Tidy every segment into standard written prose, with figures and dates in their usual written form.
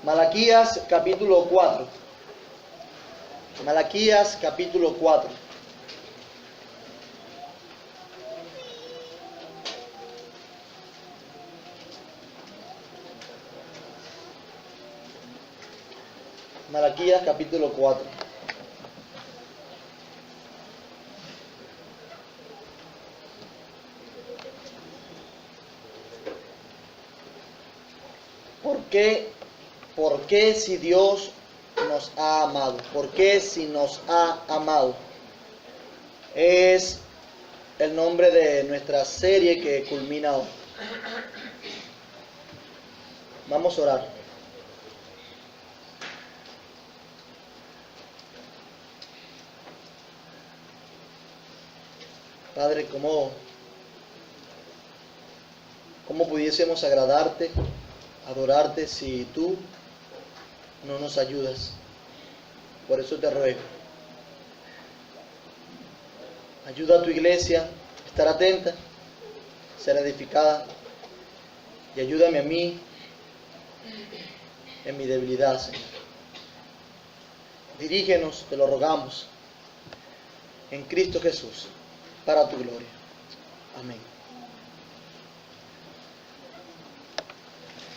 Malaquías capítulo 4. Malaquías capítulo 4. Malaquías capítulo 4. ¿Por qué si Dios nos ha amado? ¿Por qué si nos ha amado? Es el nombre de nuestra serie que culmina hoy. Vamos a orar. Padre, ¿cómo pudiésemos agradarte, adorarte si tú no nos ayudas? Por eso te ruego. Ayuda a tu iglesia a estar atenta, ser edificada, y ayúdame a mí en mi debilidad, Señor. Dirígenos, te lo rogamos, en Cristo Jesús, para tu gloria. Amén.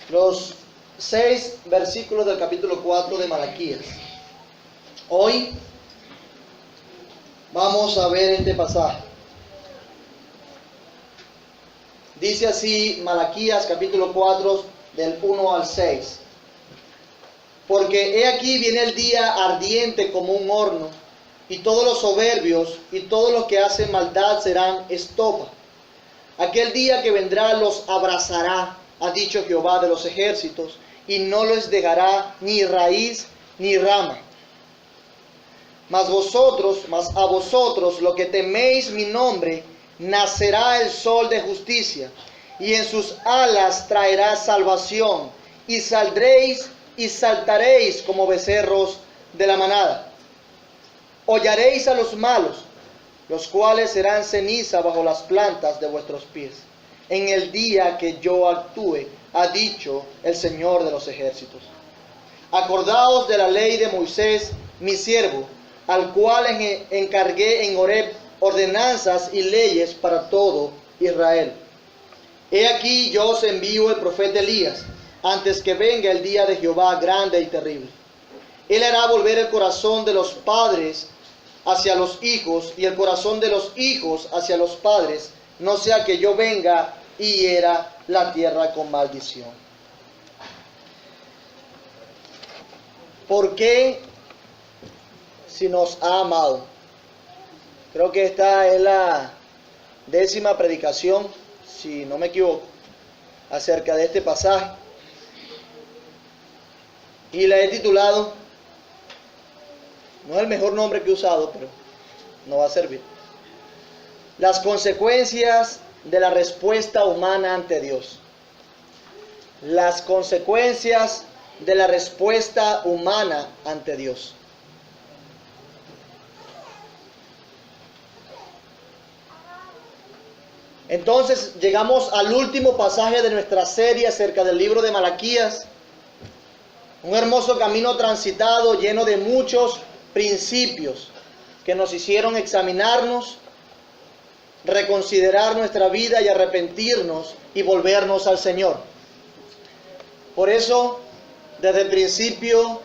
Los 6 versículos del capítulo 4 de Malaquías. Hoy vamos a ver este pasaje. Dice así Malaquías capítulo 4 del 1 al 6. Porque he aquí viene el día ardiente como un horno, y todos los soberbios y todos los que hacen maldad serán estopa. Aquel día que vendrá los abrazará, ha dicho Jehová de los ejércitos, y no les dejará ni raíz ni rama. Mas a vosotros, lo que teméis mi nombre, nacerá el sol de justicia, y en sus alas traerá salvación, y saldréis y saltaréis como becerros de la manada. Hollaréis a los malos, los cuales serán ceniza bajo las plantas de vuestros pies, en el día que yo actúe, ha dicho el Señor de los ejércitos. Acordaos de la ley de Moisés, mi siervo, al cual encargué en Horeb ordenanzas y leyes para todo Israel. He aquí yo os envío el profeta Elías, antes que venga el día de Jehová grande y terrible. Él hará volver el corazón de los padres hacia los hijos, y el corazón de los hijos hacia los padres, no sea que yo venga y hiera la tierra con maldición. ¿Por qué si nos ha amado? Creo que esta es la 10ª predicación, si no me equivoco, acerca de este pasaje. Y la he titulado, no es el mejor nombre que he usado, pero no va a servir: las consecuencias de la respuesta humana ante Dios. Las consecuencias de la respuesta humana ante Dios. Entonces llegamos al último pasaje de nuestra serie acerca del libro de Malaquías. Un hermoso camino transitado lleno de muchos principios que nos hicieron examinarnos, reconsiderar nuestra vida y arrepentirnos y volvernos al Señor. Por eso, desde el principio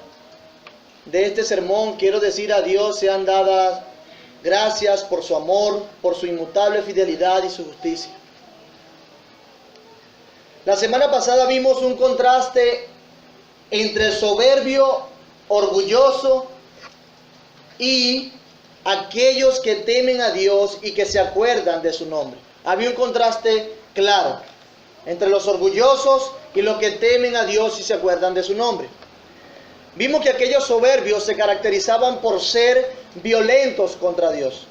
de este sermón, quiero decir a Dios sean dadas gracias por su amor, por su inmutable fidelidad y su justicia. La semana pasada vimos un contraste entre el soberbio, orgulloso y aquellos que temen a Dios y que se acuerdan de su nombre. Había un contraste claro entre los orgullosos y los que temen a Dios y se acuerdan de su nombre. Vimos que aquellos soberbios se caracterizaban por ser violentos contra Dios.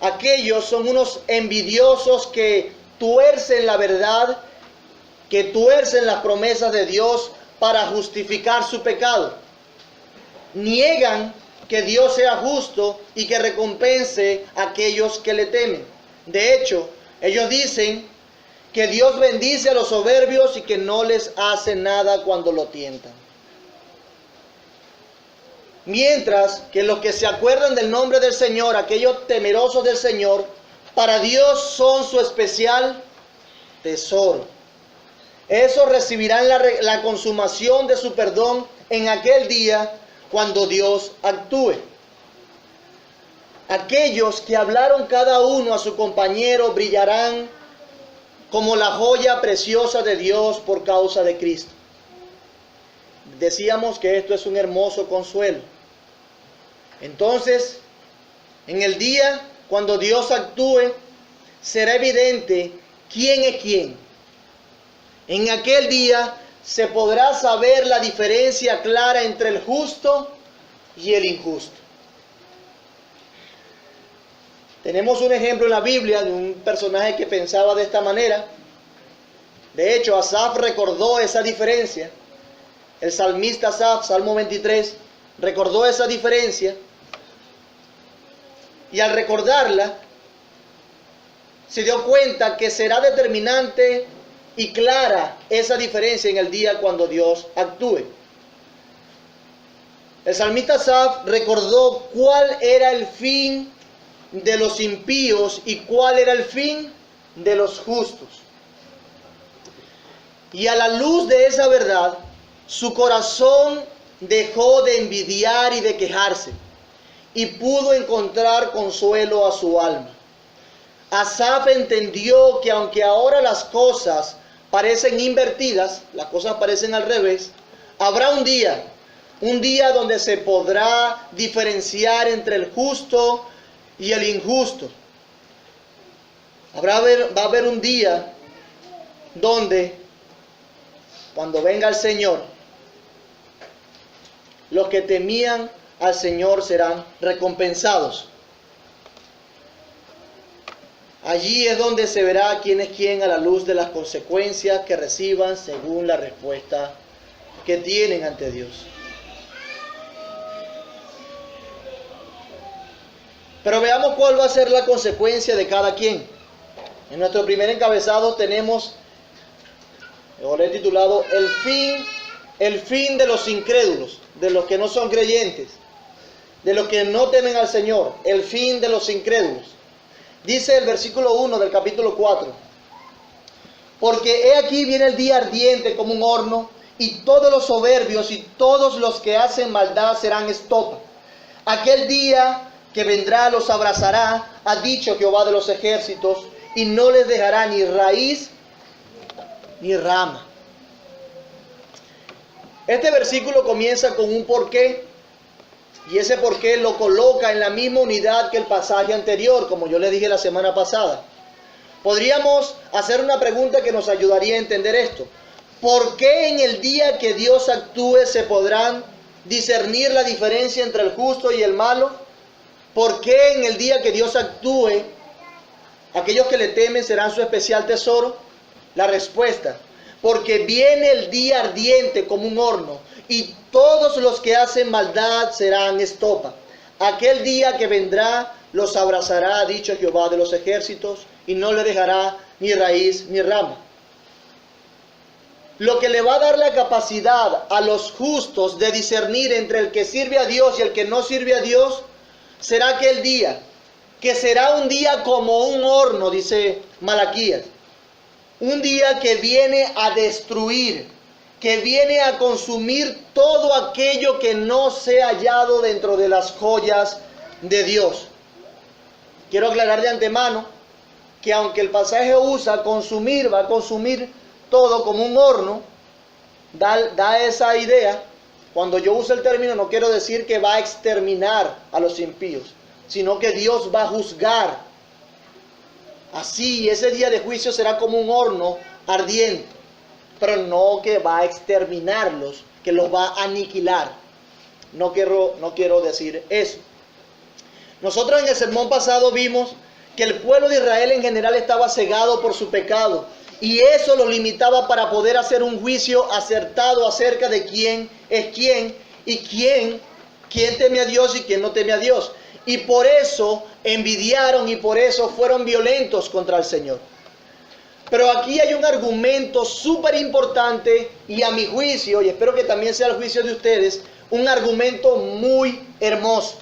Aquellos son unos envidiosos que tuercen la verdad, que tuercen las promesas de Dios para justificar su pecado. Niegan que Dios sea justo y que recompense a aquellos que le temen. De hecho, ellos dicen que Dios bendice a los soberbios y que no les hace nada cuando lo tientan. Mientras que los que se acuerdan del nombre del Señor, aquellos temerosos del Señor, para Dios son su especial tesoro. Esos recibirán la consumación de su perdón en aquel día cuando Dios actúe. Aquellos que hablaron cada uno a su compañero brillarán como la joya preciosa de Dios por causa de Cristo. Decíamos que esto es un hermoso consuelo. Entonces, en el día cuando Dios actúe, será evidente quién es quién. En aquel día se podrá saber la diferencia clara entre el justo y el injusto. Tenemos un ejemplo en la Biblia de un personaje que pensaba de esta manera. De hecho, Asaf recordó esa diferencia. El salmista Asaf, Salmo 23, recordó esa diferencia. Y al recordarla, se dio cuenta que será determinante y clara esa diferencia en el día cuando Dios actúe. El salmista Asaf recordó cuál era el fin de los impíos y cuál era el fin de los justos. Y a la luz de esa verdad, su corazón dejó de envidiar y de quejarse, y pudo encontrar consuelo a su alma. Asaf entendió que aunque ahora las cosas parecen invertidas, las cosas parecen al revés, habrá un día donde se podrá diferenciar entre el justo y el injusto. Va a haber un día donde, cuando venga el Señor, los que temían al Señor serán recompensados. Allí es donde se verá quién es quién a la luz de las consecuencias que reciban según la respuesta que tienen ante Dios. Pero veamos cuál va a ser la consecuencia de cada quien. En nuestro primer encabezado tenemos, lo he titulado, el fin de los incrédulos, de los que no son creyentes, de los que no temen al Señor, el fin de los incrédulos. Dice el versículo 1 del capítulo 4: porque he aquí viene el día ardiente como un horno, y todos los soberbios y todos los que hacen maldad serán estopa. Aquel día que vendrá los abrazará, ha dicho Jehová de los ejércitos, y no les dejará ni raíz ni rama. Este versículo comienza con un porqué, y ese porqué lo coloca en la misma unidad que el pasaje anterior, como yo les dije la semana pasada. Podríamos hacer una pregunta que nos ayudaría a entender esto. ¿Por qué en el día que Dios actúe se podrán discernir la diferencia entre el justo y el malo? ¿Por qué en el día que Dios actúe aquellos que le temen serán su especial tesoro? La respuesta: porque viene el día ardiente como un horno, y todos los que hacen maldad serán estopa. Aquel día que vendrá los abrazará, ha dicho Jehová de los ejércitos, y no le dejará ni raíz ni rama. Lo que le va a dar la capacidad a los justos de discernir entre el que sirve a Dios y el que no sirve a Dios será aquel día, que será un día como un horno, dice Malaquías. Un día que viene a destruir, que viene a consumir todo aquello que no sea hallado dentro de las joyas de Dios. Quiero aclarar de antemano que aunque el pasaje usa consumir, va a consumir todo como un horno, da esa idea. Cuando yo uso el término no quiero decir que va a exterminar a los impíos, sino que Dios va a juzgar. Así, ese día de juicio será como un horno ardiente, pero no que va a exterminarlos, que los va a aniquilar. No quiero decir eso. Nosotros en el sermón pasado vimos que el pueblo de Israel en general estaba cegado por su pecado, y eso lo limitaba para poder hacer un juicio acertado acerca de quién es quién y quién teme a Dios y quién no teme a Dios. Y por eso envidiaron y por eso fueron violentos contra el Señor. Pero aquí hay un argumento súper importante y a mi juicio, y espero que también sea el juicio de ustedes, un argumento muy hermoso.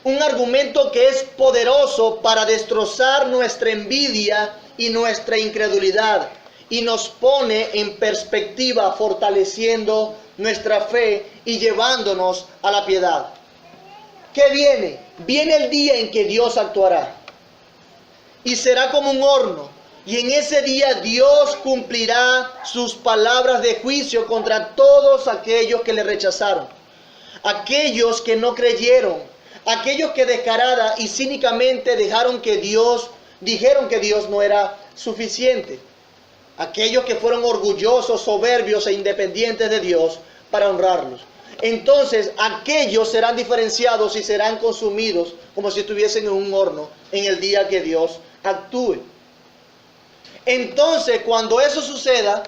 Un argumento que es poderoso para destrozar nuestra envidia y nuestra incredulidad. Y nos pone en perspectiva, fortaleciendo nuestra fe y llevándonos a la piedad. ¿Qué viene? Viene el día en que Dios actuará. Y será como un horno. Y en ese día Dios cumplirá sus palabras de juicio contra todos aquellos que le rechazaron. Aquellos que no creyeron. Aquellos que descarada y cínicamente dijeron que Dios no era suficiente. Aquellos que fueron orgullosos, soberbios e independientes de Dios para honrarlos. Entonces aquellos serán diferenciados y serán consumidos como si estuviesen en un horno en el día que Dios actúe. Entonces cuando eso suceda,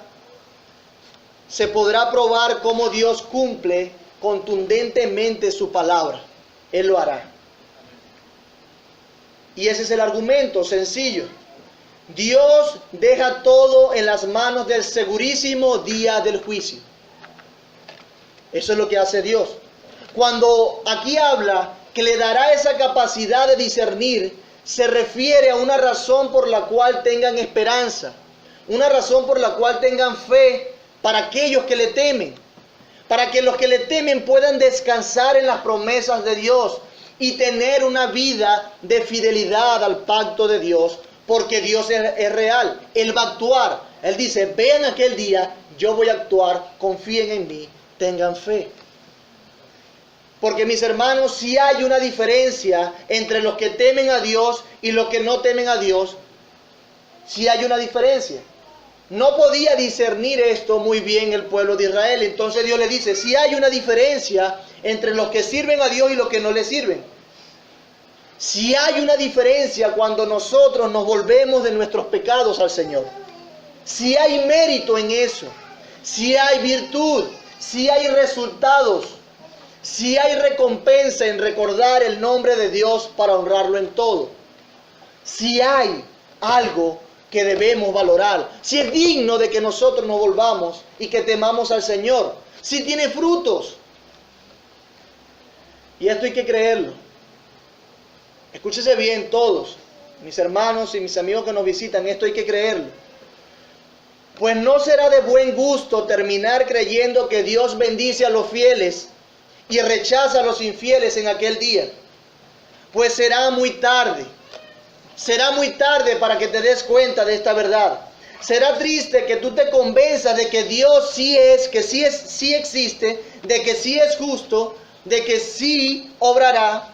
se podrá probar cómo Dios cumple contundentemente su palabra. Él lo hará. Y ese es el argumento sencillo. Dios deja todo en las manos del segurísimo día del juicio. Eso es lo que hace Dios. Cuando aquí habla que le dará esa capacidad de discernir, se refiere a una razón por la cual tengan esperanza, una razón por la cual tengan fe para aquellos que le temen, para que los que le temen puedan descansar en las promesas de Dios y tener una vida de fidelidad al pacto de Dios, porque Dios es real, Él va a actuar. Él dice, vean aquel día, yo voy a actuar, confíen en mí, tengan fe. Porque mis hermanos, si hay una diferencia entre los que temen a Dios y los que no temen a Dios, si hay una diferencia. No podía discernir esto muy bien el pueblo de Israel. Entonces Dios le dice, si hay una diferencia entre los que sirven a Dios y los que no le sirven. Si hay una diferencia cuando nosotros nos volvemos de nuestros pecados al Señor. Si hay mérito en eso. Si hay virtud. Si hay resultados. Si hay recompensa en recordar el nombre de Dios para honrarlo en todo. Si hay algo que debemos valorar. Si es digno de que nosotros nos volvamos y que temamos al Señor. Si tiene frutos. Y esto hay que creerlo. Escúchese bien todos, mis hermanos y mis amigos que nos visitan, esto hay que creerlo. Pues no será de buen gusto terminar creyendo que Dios bendice a los fieles y rechaza a los infieles en aquel día. Pues será muy tarde para que te des cuenta de esta verdad. Será triste que tú te convenzas de que Dios sí existe, de que sí es justo, de que sí obrará,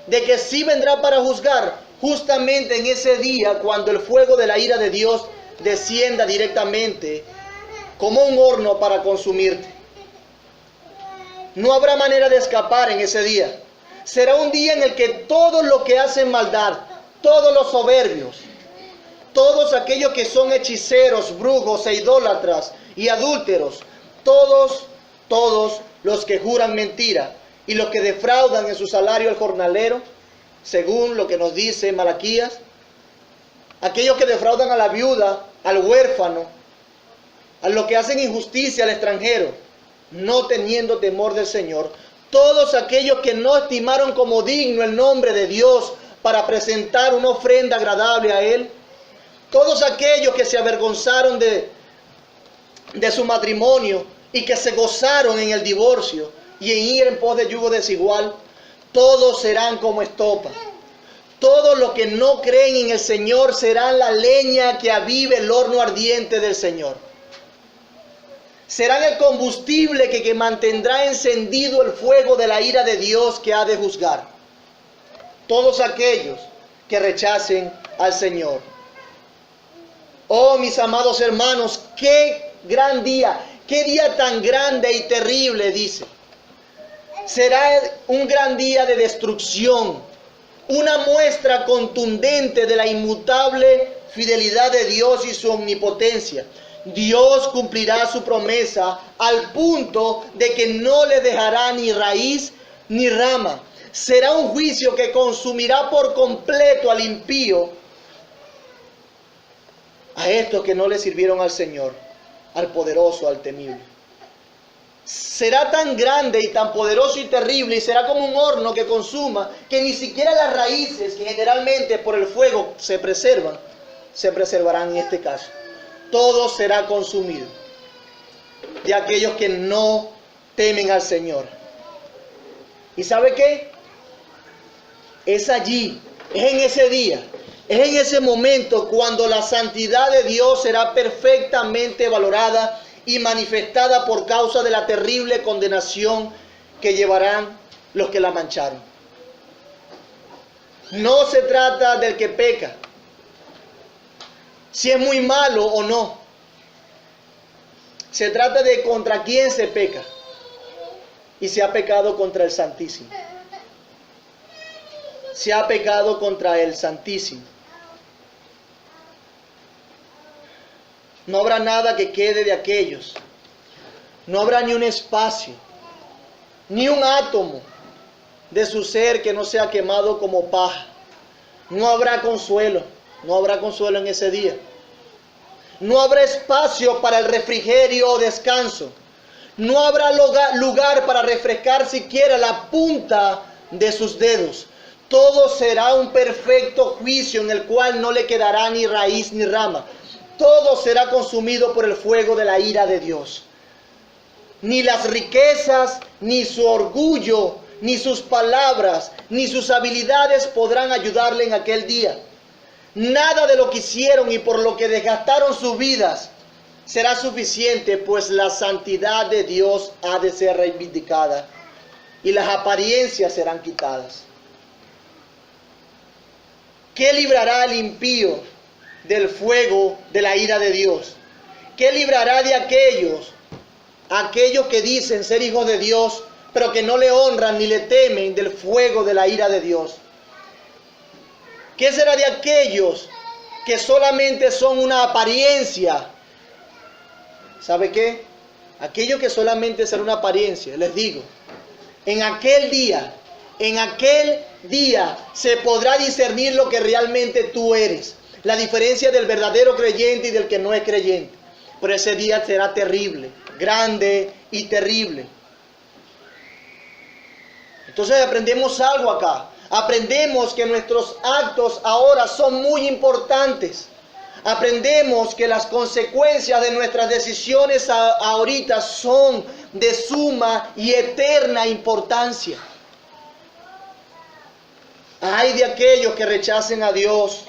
de que sí vendrá para juzgar, justamente en ese día cuando el fuego de la ira de Dios descienda directamente como un horno para consumirte. No habrá manera de escapar en ese día. Será un día en el que todos los que hacen maldad, todos los soberbios, todos aquellos que son hechiceros, brujos e idólatras y adúlteros, todos los que juran mentira y los que defraudan en su salario al jornalero, según lo que nos dice Malaquías, aquellos que defraudan a la viuda, al huérfano, a los que hacen injusticia al extranjero, no teniendo temor del Señor, todos aquellos que no estimaron como digno el nombre de Dios para presentar una ofrenda agradable a Él, todos aquellos que se avergonzaron de su matrimonio y que se gozaron en el divorcio y en ir en pos de yugo desigual, todos serán como estopa. Todos los que no creen en el Señor serán la leña que avive el horno ardiente del Señor. Serán el combustible que mantendrá encendido el fuego de la ira de Dios que ha de juzgar. Todos aquellos que rechacen al Señor. Oh, mis amados hermanos, qué gran día, qué día tan grande y terrible, dice. Será un gran día de destrucción, una muestra contundente de la inmutable fidelidad de Dios y su omnipotencia. Dios cumplirá su promesa al punto de que no le dejará ni raíz ni rama. Será un juicio que consumirá por completo al impío, a estos que no le sirvieron al Señor, al poderoso, al temible. Será tan grande y tan poderoso y terrible, y será como un horno que consuma, que ni siquiera las raíces, que generalmente por el fuego se preservarán en este caso. Todo será consumido de aquellos que no temen al Señor. ¿Y sabe qué? Es allí, es en ese día, es en ese momento cuando la santidad de Dios será perfectamente valorada y manifestada por causa de la terrible condenación que llevarán los que la mancharon. No se trata del que peca, si es muy malo o no. Se trata de contra quién se peca. Y se ha pecado contra el Santísimo. Se ha pecado contra el Santísimo. No habrá nada que quede de aquellos. No habrá ni un espacio, ni un átomo de su ser que no sea quemado como paja. No habrá consuelo. No habrá consuelo en ese día. No habrá espacio para el refrigerio o descanso. No habrá lugar para refrescar siquiera la punta de sus dedos. Todo será un perfecto juicio en el cual no le quedará ni raíz ni rama. Todo será consumido por el fuego de la ira de Dios. Ni las riquezas, ni su orgullo, ni sus palabras, ni sus habilidades podrán ayudarle en aquel día. Nada de lo que hicieron y por lo que desgastaron sus vidas será suficiente, pues la santidad de Dios ha de ser reivindicada y las apariencias serán quitadas. ¿Qué librará al impío del fuego de la ira de Dios? ¿Qué librará de aquellos que dicen ser hijos de Dios, pero que no le honran ni le temen del fuego de la ira de Dios? ¿Qué será de aquellos que solamente son una apariencia? ¿Sabe qué? Aquello que solamente será una apariencia, les digo, en aquel día se podrá discernir lo que realmente tú eres. La diferencia del verdadero creyente y del que no es creyente. Pero ese día será terrible, grande y terrible. Entonces aprendemos algo acá. Aprendemos que nuestros actos ahora son muy importantes. Aprendemos que las consecuencias de nuestras decisiones ahorita son de suma y eterna importancia. Hay de aquellos que rechacen a Dios.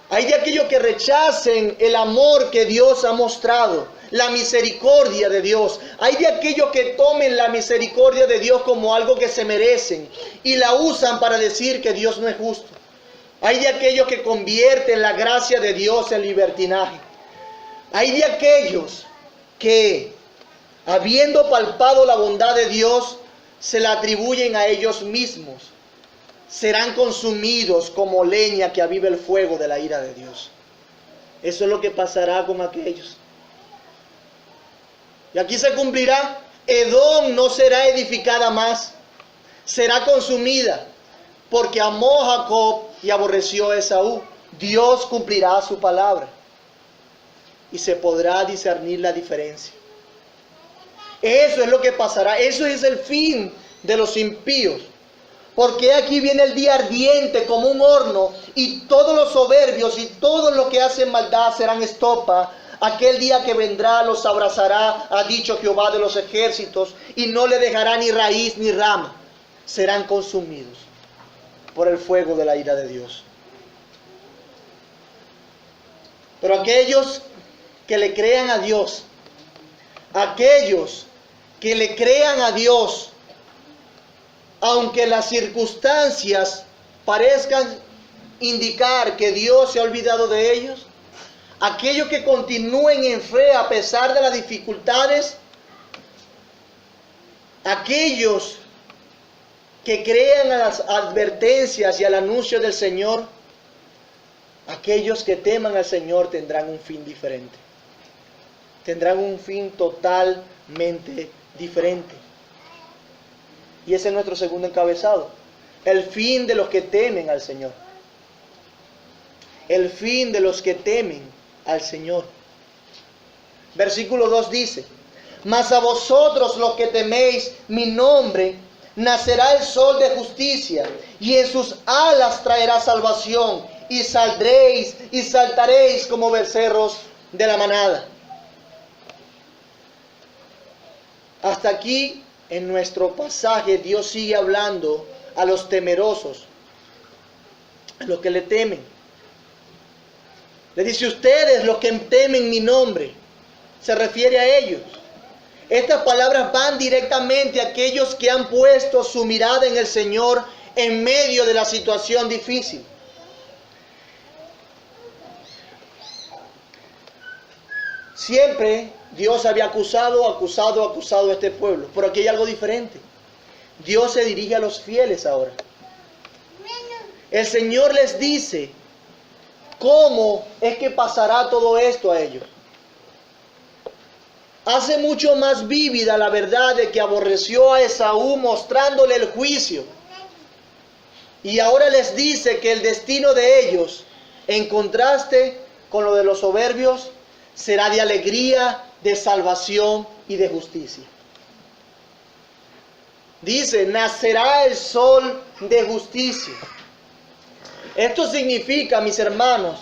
Hay de aquellos que rechacen el amor que Dios ha mostrado, la misericordia de Dios. Hay de aquellos que tomen la misericordia de Dios como algo que se merecen y la usan para decir que Dios no es justo. Hay de aquellos que convierten la gracia de Dios en libertinaje. Hay de aquellos que, habiendo palpado la bondad de Dios, se la atribuyen a ellos mismos. Serán consumidos como leña que aviva el fuego de la ira de Dios. Eso es lo que pasará con aquellos. Y aquí se cumplirá. Edom no será edificada más, será consumida, porque amó a Jacob y aborreció a Esaú. Dios cumplirá su palabra y se podrá discernir la diferencia. Eso es lo que pasará. Eso es el fin de los impíos. Porque aquí viene el día ardiente como un horno, y todos los soberbios y todos los que hacen maldad serán estopa. Aquel día que vendrá los abrazará, ha dicho Jehová de los ejércitos, y no le dejará ni raíz ni rama. Serán consumidos por el fuego de la ira de Dios. Pero aquellos que le crean a Dios, aquellos que le crean a Dios, aunque las circunstancias parezcan indicar que Dios se ha olvidado de ellos, aquellos que continúen en fe a pesar de las dificultades, aquellos que crean a las advertencias y al anuncio del Señor, aquellos que teman al Señor tendrán un fin diferente. Tendrán un fin totalmente diferente. Y ese es nuestro segundo encabezado. El fin de los que temen al Señor. El fin de los que temen al Señor. Versículo 2 dice: mas a vosotros los que teméis mi nombre, nacerá el sol de justicia, y en sus alas traerá salvación, y saldréis y saltaréis como becerros de la manada. Hasta aquí en nuestro pasaje Dios sigue hablando a los temerosos, a los que le temen. Le dice: ustedes los que temen mi nombre. Se refiere a ellos. Estas palabras van directamente a aquellos que han puesto su mirada en el Señor en medio de la situación difícil. Siempre Dios había acusado a este pueblo, pero aquí hay algo diferente. Dios se dirige a los fieles ahora. El Señor les dice cómo es que pasará todo esto a ellos. Hace mucho más vívida la verdad de que aborreció a Esaú mostrándole el juicio. Y ahora les dice que el destino de ellos, en contraste con lo de los soberbios, será de alegría, de salvación y de justicia. Dice: nacerá el sol de justicia. Esto significa, mis hermanos,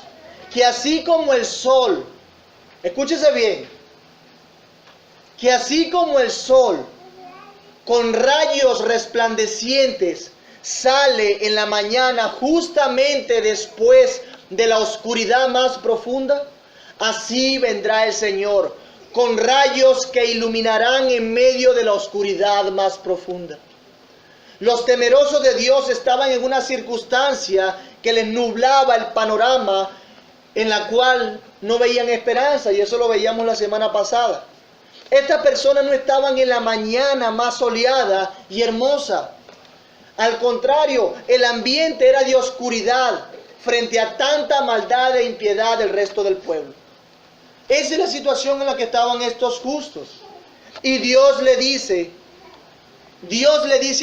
que así como el sol, escúchese bien, que así como el sol con rayos resplandecientes sale en la mañana justamente después de la oscuridad más profunda, así vendrá el Señor con rayos que iluminarán en medio de la oscuridad más profunda. Los temerosos de Dios estaban en una circunstancia que les nublaba el panorama, en la cual no veían esperanza, y eso lo veíamos la semana pasada. Estas personas no estaban en la mañana más soleada y hermosa. Al contrario, el ambiente era de oscuridad frente a tanta maldad e impiedad del resto del pueblo. Esa es la situación en la que estaban estos justos. Y Dios le dice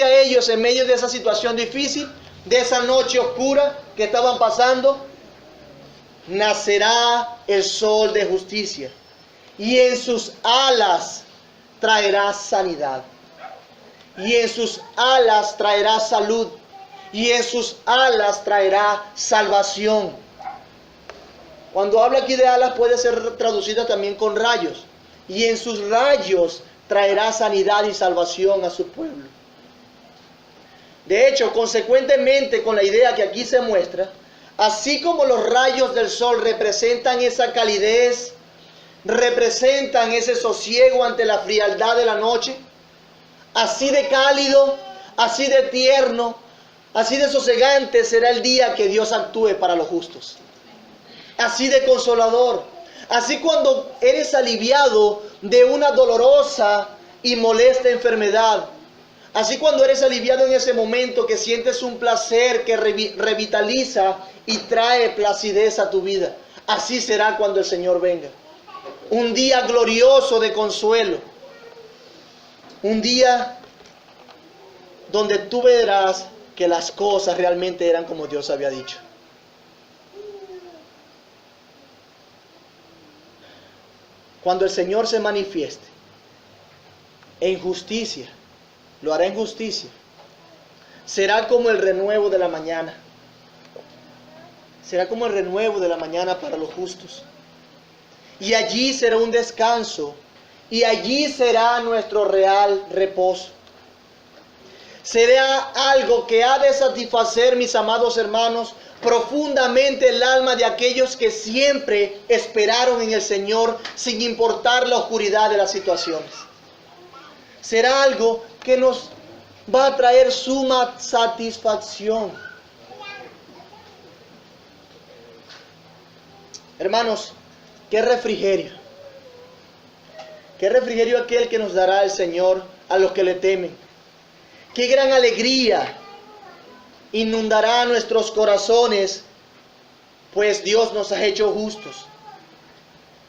a ellos en medio de esa situación difícil, de esa noche oscura que estaban pasando: nacerá el sol de justicia, y en sus alas traerá sanidad, y en sus alas traerá salud, y en sus alas traerá salvación. Cuando habla aquí de alas puede ser traducida también con rayos. Y en sus rayos traerá sanidad y salvación a su pueblo. De hecho, consecuentemente con la idea que aquí se muestra, así como los rayos del sol representan esa calidez, representan ese sosiego ante la frialdad de la noche, así de cálido, así de tierno, así de sosegante será el día que Dios actúe para los justos. Así de consolador. Así cuando eres aliviado de una dolorosa y molesta enfermedad. Así cuando eres aliviado en ese momento que sientes un placer que revitaliza y trae placidez a tu vida. Así será cuando el Señor venga. Un día glorioso de consuelo. Un día donde tú verás que las cosas realmente eran como Dios había dicho. Cuando el Señor se manifieste en justicia, lo hará en justicia. Será como el renuevo de la mañana. Será como el renuevo de la mañana para los justos. Y allí será un descanso. Y allí será nuestro real reposo. Será algo que ha de satisfacer, mis amados hermanos, profundamente el alma de aquellos que siempre esperaron en el Señor sin importar la oscuridad de las situaciones. Será algo que nos va a traer suma satisfacción. Hermanos, qué refrigerio. Qué refrigerio aquel que nos dará el Señor a los que le temen. Qué gran alegría inundará nuestros corazones, pues Dios nos ha hecho justos.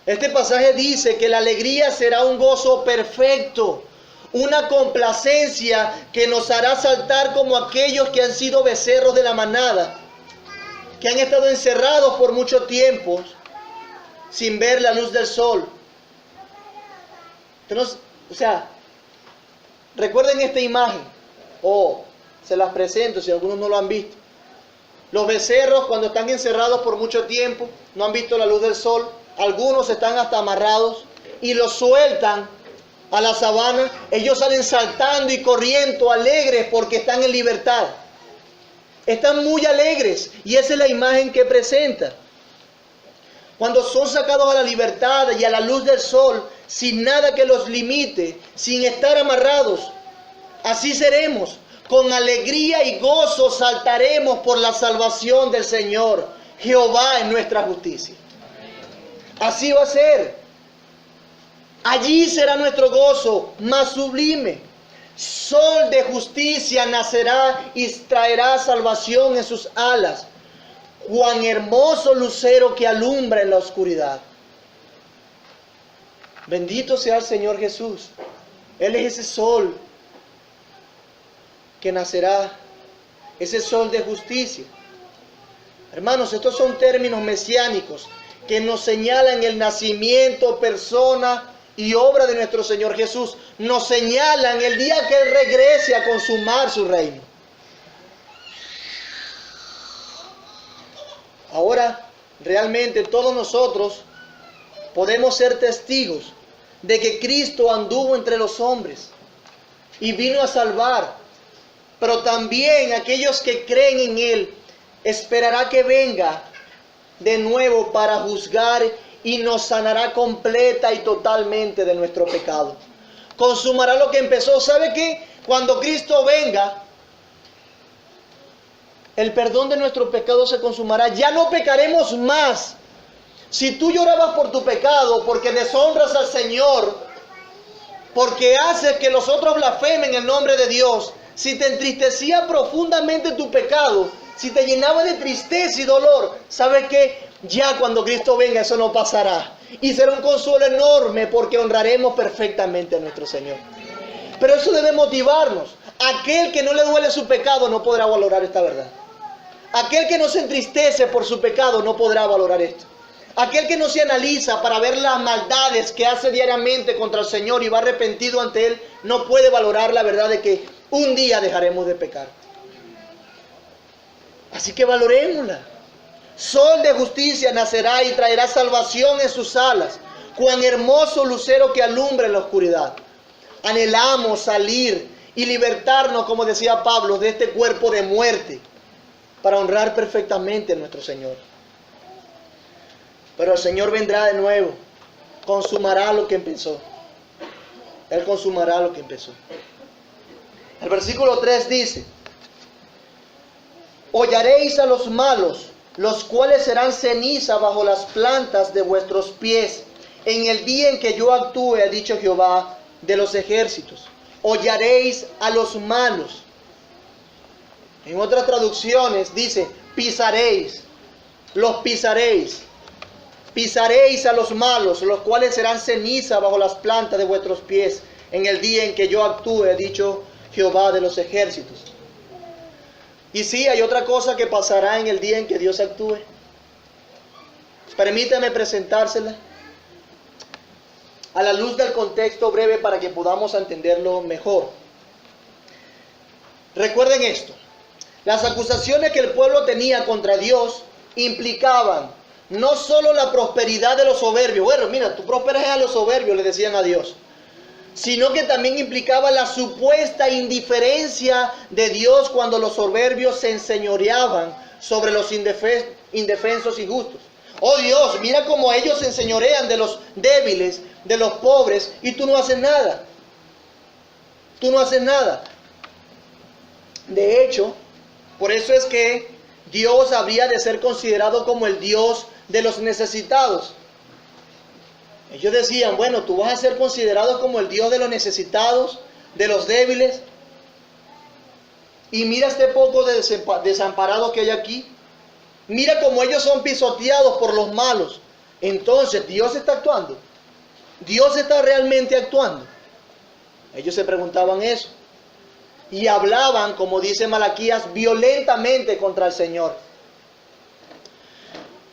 Este pasaje dice que la alegría será un gozo perfecto, una complacencia que nos hará saltar como aquellos que han sido becerros de la manada, que han estado encerrados por mucho tiempo, sin ver la luz del sol. Entonces, recuerden esta imagen, se las presento si algunos no lo han visto. Los becerros, cuando están encerrados por mucho tiempo, no han visto la luz del sol, algunos están hasta amarrados y los sueltan a la sabana. Ellos salen saltando y corriendo alegres porque están en libertad. Están muy alegres y esa es la imagen que presenta. Cuando son sacados a la libertad y a la luz del sol, sin nada que los limite, sin estar amarrados, así seremos. Con alegría y gozo saltaremos por la salvación del Señor. Jehová es nuestra justicia. Así va a ser. Allí será nuestro gozo más sublime. Sol de justicia nacerá y traerá salvación en sus alas. Cuán hermoso lucero que alumbra en la oscuridad. Bendito sea el Señor Jesús. Él es ese sol que nacerá, ese sol de justicia. Hermanos, estos son términos mesiánicos que nos señalan el nacimiento, persona y obra de nuestro Señor Jesús. Nos señalan el día que Él regrese a consumar su reino. Ahora, realmente todos nosotros podemos ser testigos de que Cristo anduvo entre los hombres y vino a salvar. Pero también aquellos que creen en Él esperará que venga de nuevo para juzgar y nos sanará completa y totalmente de nuestro pecado. Consumará lo que empezó. ¿Sabe qué? Cuando Cristo venga, el perdón de nuestro pecado se consumará. Ya no pecaremos más. Si tú llorabas por tu pecado, porque deshonras al Señor, porque haces que los otros blasfemen el nombre de Dios, si te entristecía profundamente tu pecado, si te llenaba de tristeza y dolor, ¿sabes qué? Ya cuando Cristo venga eso no pasará. Y será un consuelo enorme porque honraremos perfectamente a nuestro Señor. Pero eso debe motivarnos. Aquel que no le duele su pecado no podrá valorar esta verdad. Aquel que no se entristece por su pecado no podrá valorar esto. Aquel que no se analiza para ver las maldades que hace diariamente contra el Señor y va arrepentido ante Él, no puede valorar la verdad de que un día dejaremos de pecar. Así que valorémosla. Sol de justicia nacerá y traerá salvación en sus alas. Cuán hermoso lucero que alumbra en la oscuridad. Anhelamos salir y libertarnos, como decía Pablo, de este cuerpo de muerte para honrar perfectamente a nuestro Señor. Pero el Señor vendrá de nuevo, consumará lo que empezó. Él consumará lo que empezó. El versículo 3 dice: hollaréis a los malos, los cuales serán ceniza bajo las plantas de vuestros pies, en el día en que yo actúe, ha dicho Jehová de los ejércitos. Hollaréis a los malos. En otras traducciones dice, pisaréis, los pisaréis. Pisaréis a los malos, los cuales serán ceniza bajo las plantas de vuestros pies, en el día en que yo actúe, ha dicho Jehová de los ejércitos. Y sí, hay otra cosa que pasará en el día en que Dios actúe. Permítame presentársela a la luz del contexto breve para que podamos entenderlo mejor. Recuerden esto. Las acusaciones que el pueblo tenía contra Dios implicaban no solo la prosperidad de los soberbios. Bueno, mira, tú prosperas a los soberbios, le decían a Dios. Sino que también implicaba la supuesta indiferencia de Dios cuando los soberbios se enseñoreaban sobre los indefensos y justos. Oh Dios, mira cómo ellos se enseñorean de los débiles, de los pobres, y tú no haces nada. Tú no haces nada. De hecho, por eso es que Dios habría de ser considerado como el Dios de los necesitados. Ellos decían, bueno, tú vas a ser considerado como el Dios de los necesitados, de los débiles. Y mira este poco de desamparados que hay aquí. Mira cómo ellos son pisoteados por los malos. Entonces, ¿Dios está actuando? ¿Dios está realmente actuando? Ellos se preguntaban eso. Y hablaban, como dice Malaquías, violentamente contra el Señor.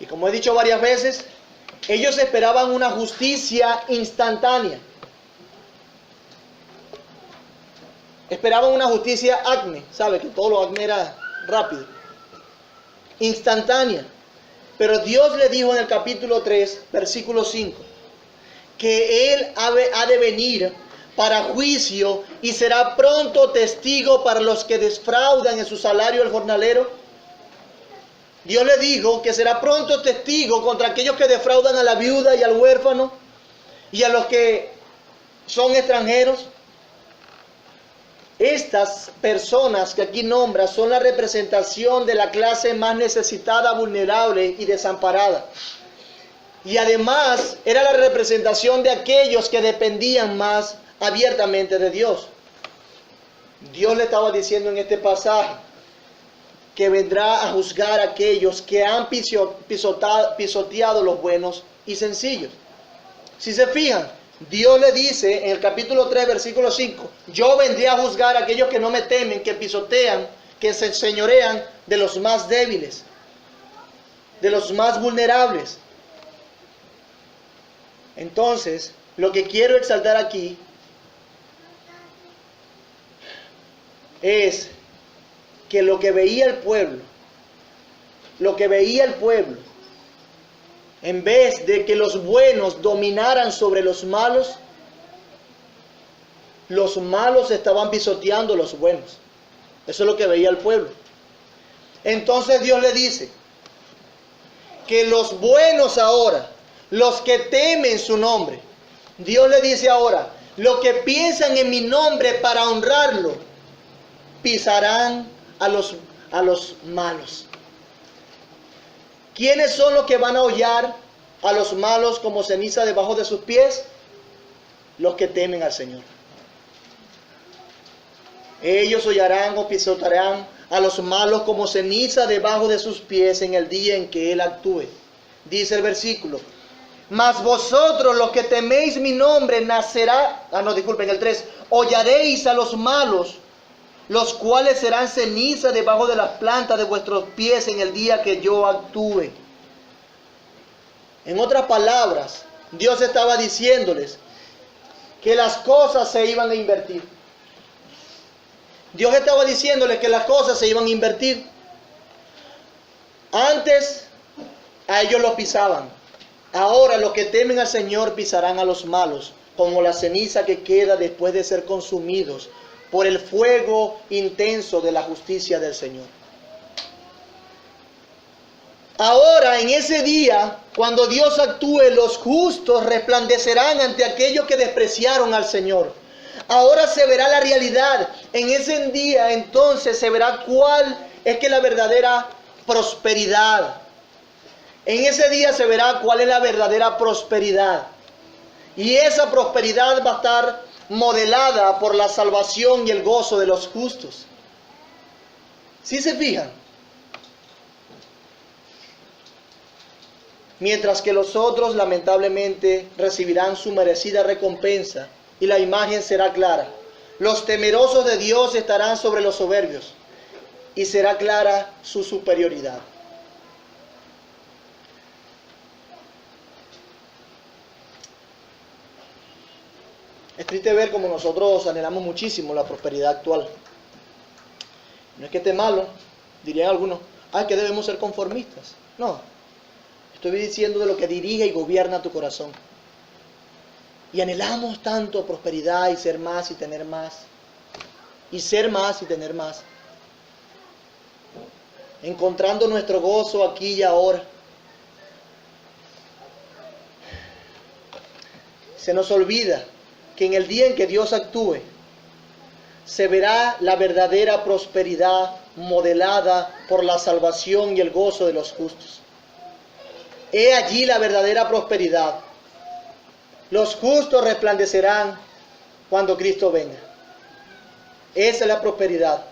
Y como he dicho varias veces, Ellos esperaban una justicia instantánea. Esperaban una justicia acme, ¿sabe? Que todo lo acme era rápido. Instantánea. Pero Dios le dijo en el capítulo 3, versículo 5, que Él ha de venir para juicio y será pronto testigo para los que defraudan en su salario al jornalero. Dios le dijo que será pronto testigo contra aquellos que defraudan a la viuda y al huérfano y a los que son extranjeros. Estas personas que aquí nombra son la representación de la clase más necesitada, vulnerable y desamparada. Y además era la representación de aquellos que dependían más abiertamente de Dios. Dios le estaba diciendo en este pasaje que vendrá a juzgar a aquellos que han pisoteado los buenos y sencillos. Si se fijan, Dios le dice en el capítulo 3, versículo 5, yo vendré a juzgar a aquellos que no me temen, que pisotean, que se señorean de los más débiles, de los más vulnerables. Entonces, lo que quiero exaltar aquí es que lo que veía el pueblo, en vez de que los buenos dominaran sobre los malos estaban pisoteando a los buenos. Eso es lo que veía el pueblo. Entonces Dios le dice que los buenos ahora, los que temen su nombre, Dios le dice ahora, los que piensan en mi nombre para honrarlo, pisarán a los malos. ¿Quiénes son los que van a hollar a los malos como ceniza debajo de sus pies? Los que temen al Señor. Ellos hollarán o pisotearán a los malos como ceniza debajo de sus pies en el día en que Él actúe. Dice el versículo, mas vosotros los que teméis mi nombre el 3, hollaréis a los malos, los cuales serán ceniza debajo de las plantas de vuestros pies en el día que yo actúe. En otras palabras, Dios estaba diciéndoles que las cosas se iban a invertir. Dios estaba diciéndoles que las cosas se iban a invertir. Antes a ellos los pisaban. Ahora los que temen al Señor pisarán a los malos, como la ceniza que queda después de ser consumidos por el fuego intenso de la justicia del Señor. Ahora, en ese día, cuando Dios actúe, los justos resplandecerán ante aquellos que despreciaron al Señor. Ahora se verá la realidad. En ese día, entonces, se verá cuál es que la verdadera prosperidad. En ese día se verá cuál es la verdadera prosperidad. Y esa prosperidad va a estar modelada por la salvación y el gozo de los justos. ¿Sí se fijan? Mientras que los otros lamentablemente recibirán su merecida recompensa y la imagen será clara. Los temerosos de Dios estarán sobre los soberbios y será clara su superioridad. Es triste ver como nosotros anhelamos muchísimo la prosperidad actual. No es que esté malo, dirían algunos, que debemos ser conformistas. No, estoy diciendo de lo que dirige y gobierna tu corazón. Y anhelamos tanto prosperidad y ser más y tener más. Y ser más y tener más. Encontrando nuestro gozo aquí y ahora. Se nos olvida que en el día en que Dios actúe, se verá la verdadera prosperidad modelada por la salvación y el gozo de los justos. He allí la verdadera prosperidad. Los justos resplandecerán cuando Cristo venga. Esa es la prosperidad.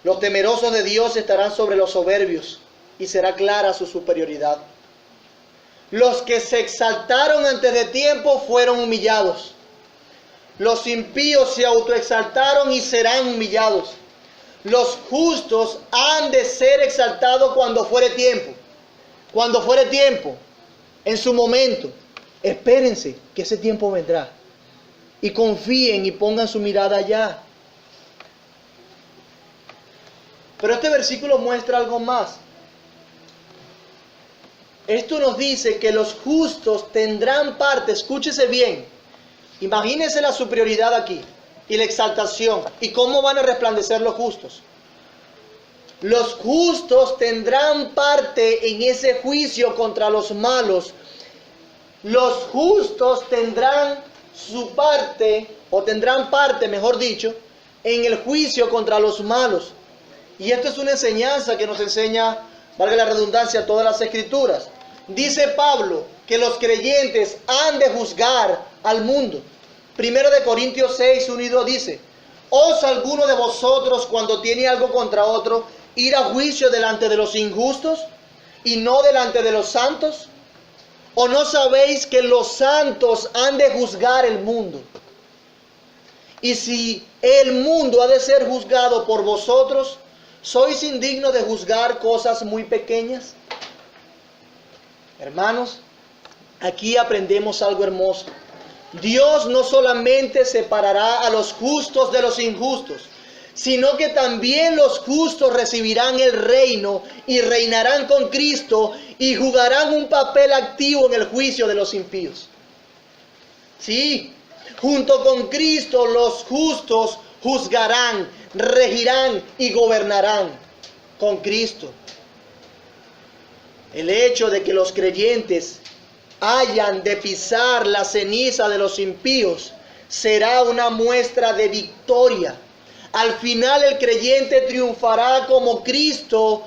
Los temerosos de Dios estarán sobre los soberbios y será clara su superioridad. Los que se exaltaron antes de tiempo fueron humillados. Los impíos se autoexaltaron y serán humillados. Los justos han de ser exaltados cuando fuere tiempo. cuando fuere tiempo, en su momento. Espérense que ese tiempo vendrá. Y confíen y pongan su mirada allá. Pero este versículo muestra algo más. Esto nos dice que los justos tendrán parte, escúchese bien. Imagínense la superioridad aquí y la exaltación y cómo van a resplandecer los justos. Los justos tendrán parte en ese juicio contra los malos. Los justos tendrán su parte, o tendrán parte, mejor dicho, en el juicio contra los malos. Y esto es una enseñanza que nos enseña, valga la redundancia, todas las escrituras. Dice Pablo que los creyentes han de juzgar al mundo. 1 Corintios 6, 1 y 2 dice: ¿Os alguno de vosotros, cuando tiene algo contra otro, ir a juicio delante de los injustos y no delante de los santos? ¿O no sabéis que los santos han de juzgar el mundo? Y si el mundo ha de ser juzgado por vosotros, ¿sois indignos de juzgar cosas muy pequeñas? Hermanos, aquí aprendemos algo hermoso. Dios no solamente separará a los justos de los injustos, sino que también los justos recibirán el reino y reinarán con Cristo y jugarán un papel activo en el juicio de los impíos. Sí, junto con Cristo los justos juzgarán, regirán y gobernarán con Cristo. El hecho de que los creyentes hayan de pisar la ceniza de los impíos será una muestra de victoria. Al final el creyente triunfará como Cristo,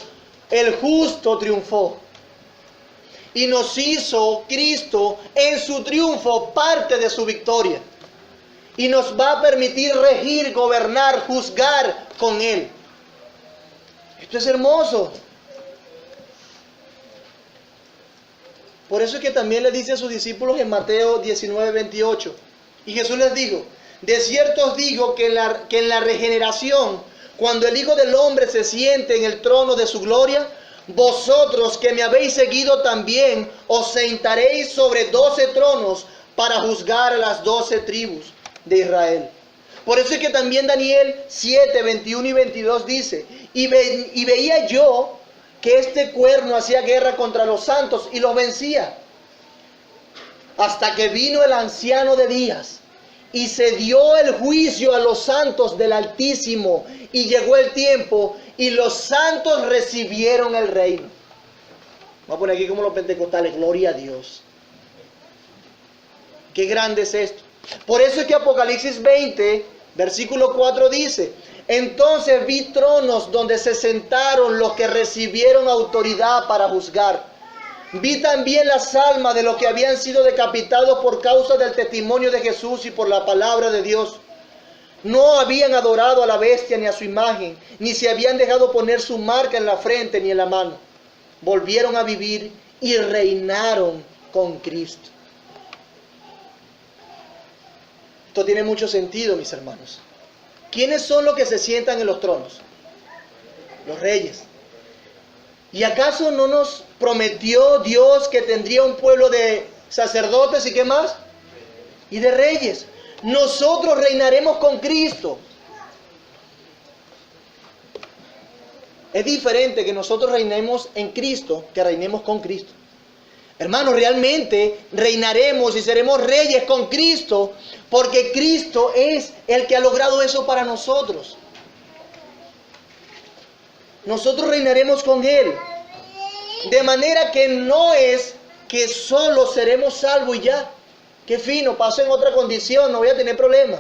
el justo, triunfó. Y nos hizo Cristo en su triunfo parte de su victoria. Y nos va a permitir regir, gobernar, juzgar con Él. Esto es hermoso. Por eso es que también le dice a sus discípulos en Mateo 19, 28. Y Jesús les dijo: de cierto os digo que en la regeneración, cuando el Hijo del Hombre se siente en el trono de su gloria, vosotros que me habéis seguido también os sentaréis sobre 12 tronos para juzgar a las 12 tribus de Israel. Por eso es que también Daniel 7, 21 y 22 dice: y veía yo que este cuerno hacía guerra contra los santos y los vencía, hasta que vino el anciano de días y se dio el juicio a los santos del Altísimo, y llegó el tiempo y los santos recibieron el reino. Vamos a poner aquí como los pentecostales: gloria a Dios. Qué grande es esto. Por eso es que Apocalipsis 20, versículo 4 dice: entonces vi tronos donde se sentaron los que recibieron autoridad para juzgar. Vi también las almas de los que habían sido decapitados por causa del testimonio de Jesús y por la palabra de Dios. No habían adorado a la bestia ni a su imagen, ni se habían dejado poner su marca en la frente ni en la mano. Volvieron a vivir y reinaron con Cristo. Esto tiene mucho sentido, mis hermanos. ¿Quiénes son los que se sientan en los tronos? Los reyes. ¿Y acaso no nos prometió Dios que tendría un pueblo de sacerdotes y qué más? Y de reyes. Nosotros reinaremos con Cristo. Es diferente que nosotros reinemos en Cristo que reinemos con Cristo. Hermanos, realmente reinaremos y seremos reyes con Cristo, porque Cristo es el que ha logrado eso para nosotros. Nosotros reinaremos con Él. De manera que no es que solo seremos salvos y ya. Qué fino, paso en otra condición, no voy a tener problemas.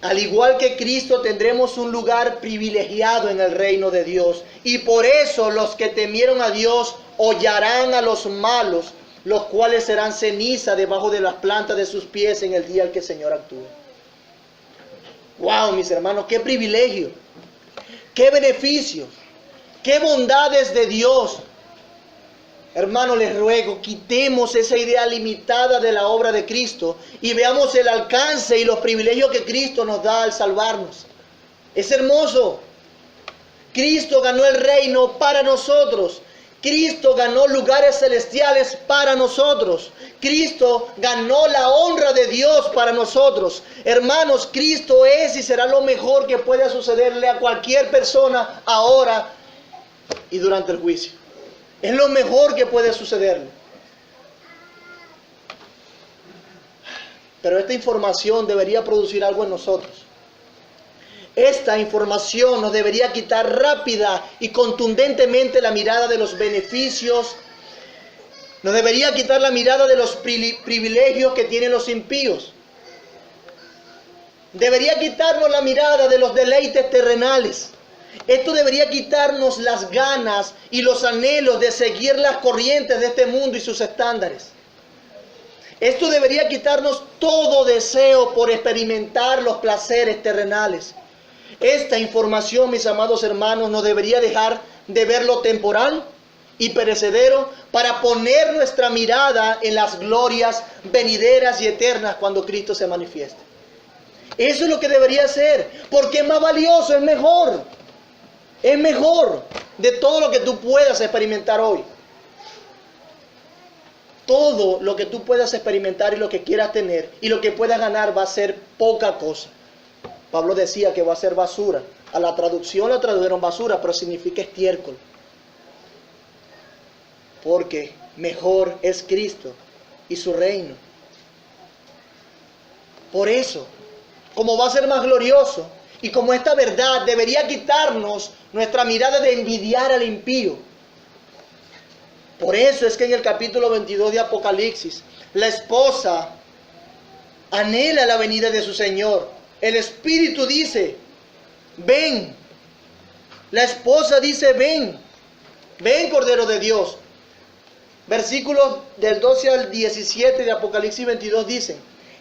Al igual que Cristo tendremos un lugar privilegiado en el reino de Dios. Y por eso los que temieron a Dios hollarán a los malos, los cuales serán ceniza debajo de las plantas de sus pies en el día en que el Señor actúe. ¡Wow, mis hermanos! ¡Qué privilegio! ¡Qué beneficios! ¡Qué bondades de Dios! Hermano, les ruego, quitemos esa idea limitada de la obra de Cristo y veamos el alcance y los privilegios que Cristo nos da al salvarnos. Es hermoso. Cristo ganó el reino para nosotros Cristo ganó lugares celestiales para nosotros. Cristo ganó la honra de Dios para nosotros. Hermanos, Cristo es y será lo mejor que pueda sucederle a cualquier persona ahora y durante el juicio. Es lo mejor que puede sucederle. Pero esta información debería producir algo en nosotros. Esta información nos debería quitar rápida y contundentemente la mirada de los beneficios. Nos debería quitar la mirada de los privilegios que tienen los impíos. Debería quitarnos la mirada de los deleites terrenales. Esto debería quitarnos las ganas y los anhelos de seguir las corrientes de este mundo y sus estándares. Esto debería quitarnos todo deseo por experimentar los placeres terrenales. Esta información, mis amados hermanos, nos debería dejar de ver lo temporal y perecedero para poner nuestra mirada en las glorias venideras y eternas cuando Cristo se manifieste. Eso es lo que debería ser, porque es más valioso, es mejor. Es mejor de todo lo que tú puedas experimentar hoy. Todo lo que tú puedas experimentar y lo que quieras tener y lo que puedas ganar va a ser poca cosa. Pablo decía que va a ser basura. A la traducción la tradujeron basura, pero significa estiércol. Porque mejor es Cristo y su reino. Por eso, como va a ser más glorioso y como esta verdad debería quitarnos nuestra mirada de envidiar al impío. Por eso es que en el capítulo 22 de Apocalipsis, la esposa anhela la venida de su Señor. El Espíritu dice, ven. La esposa dice, ven. Ven, Cordero de Dios. Versículos del 12 al 17 de Apocalipsis 22 dicen,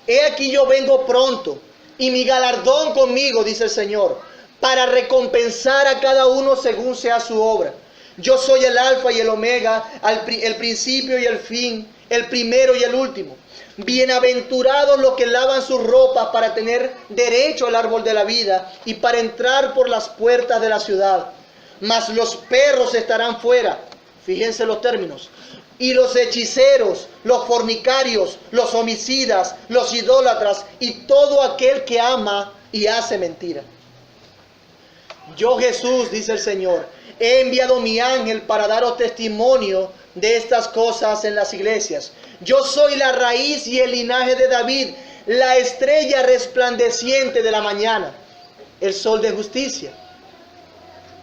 he aquí yo vengo pronto, y mi galardón conmigo, dice el Señor, para recompensar a cada uno según sea su obra. Yo soy el Alfa y el Omega, el principio y el fin, el primero y el último. Bienaventurados los que lavan sus ropas para tener derecho al árbol de la vida y para entrar por las puertas de la ciudad. Mas los perros estarán fuera. Fíjense los términos. Y los hechiceros, los fornicarios, los homicidas, los idólatras y todo aquel que ama y hace mentira. Yo, Jesús, dice el Señor, he enviado mi ángel para daros testimonio de estas cosas en las iglesias. Yo soy la raíz y el linaje de David, la estrella resplandeciente de la mañana, el sol de justicia.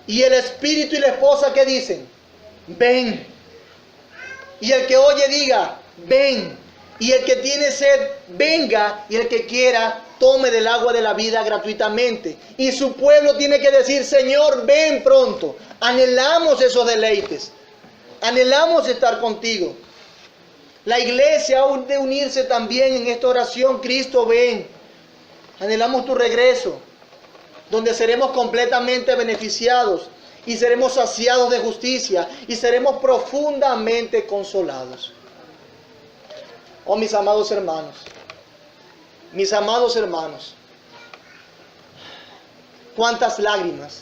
Y el espíritu y la esposa, ¿qué dicen? Ven. Y el que oye diga, ven. Y el que tiene sed, venga. Y el que quiera, tome del agua de la vida gratuitamente. Y su pueblo tiene que decir, Señor, ven pronto. Anhelamos esos deleites. Anhelamos estar contigo. La iglesia ha de unirse también en esta oración. Cristo, ven. Anhelamos tu regreso, donde seremos completamente beneficiados y seremos saciados de justicia y seremos profundamente consolados. Oh, mis amados hermanos, cuántas lágrimas,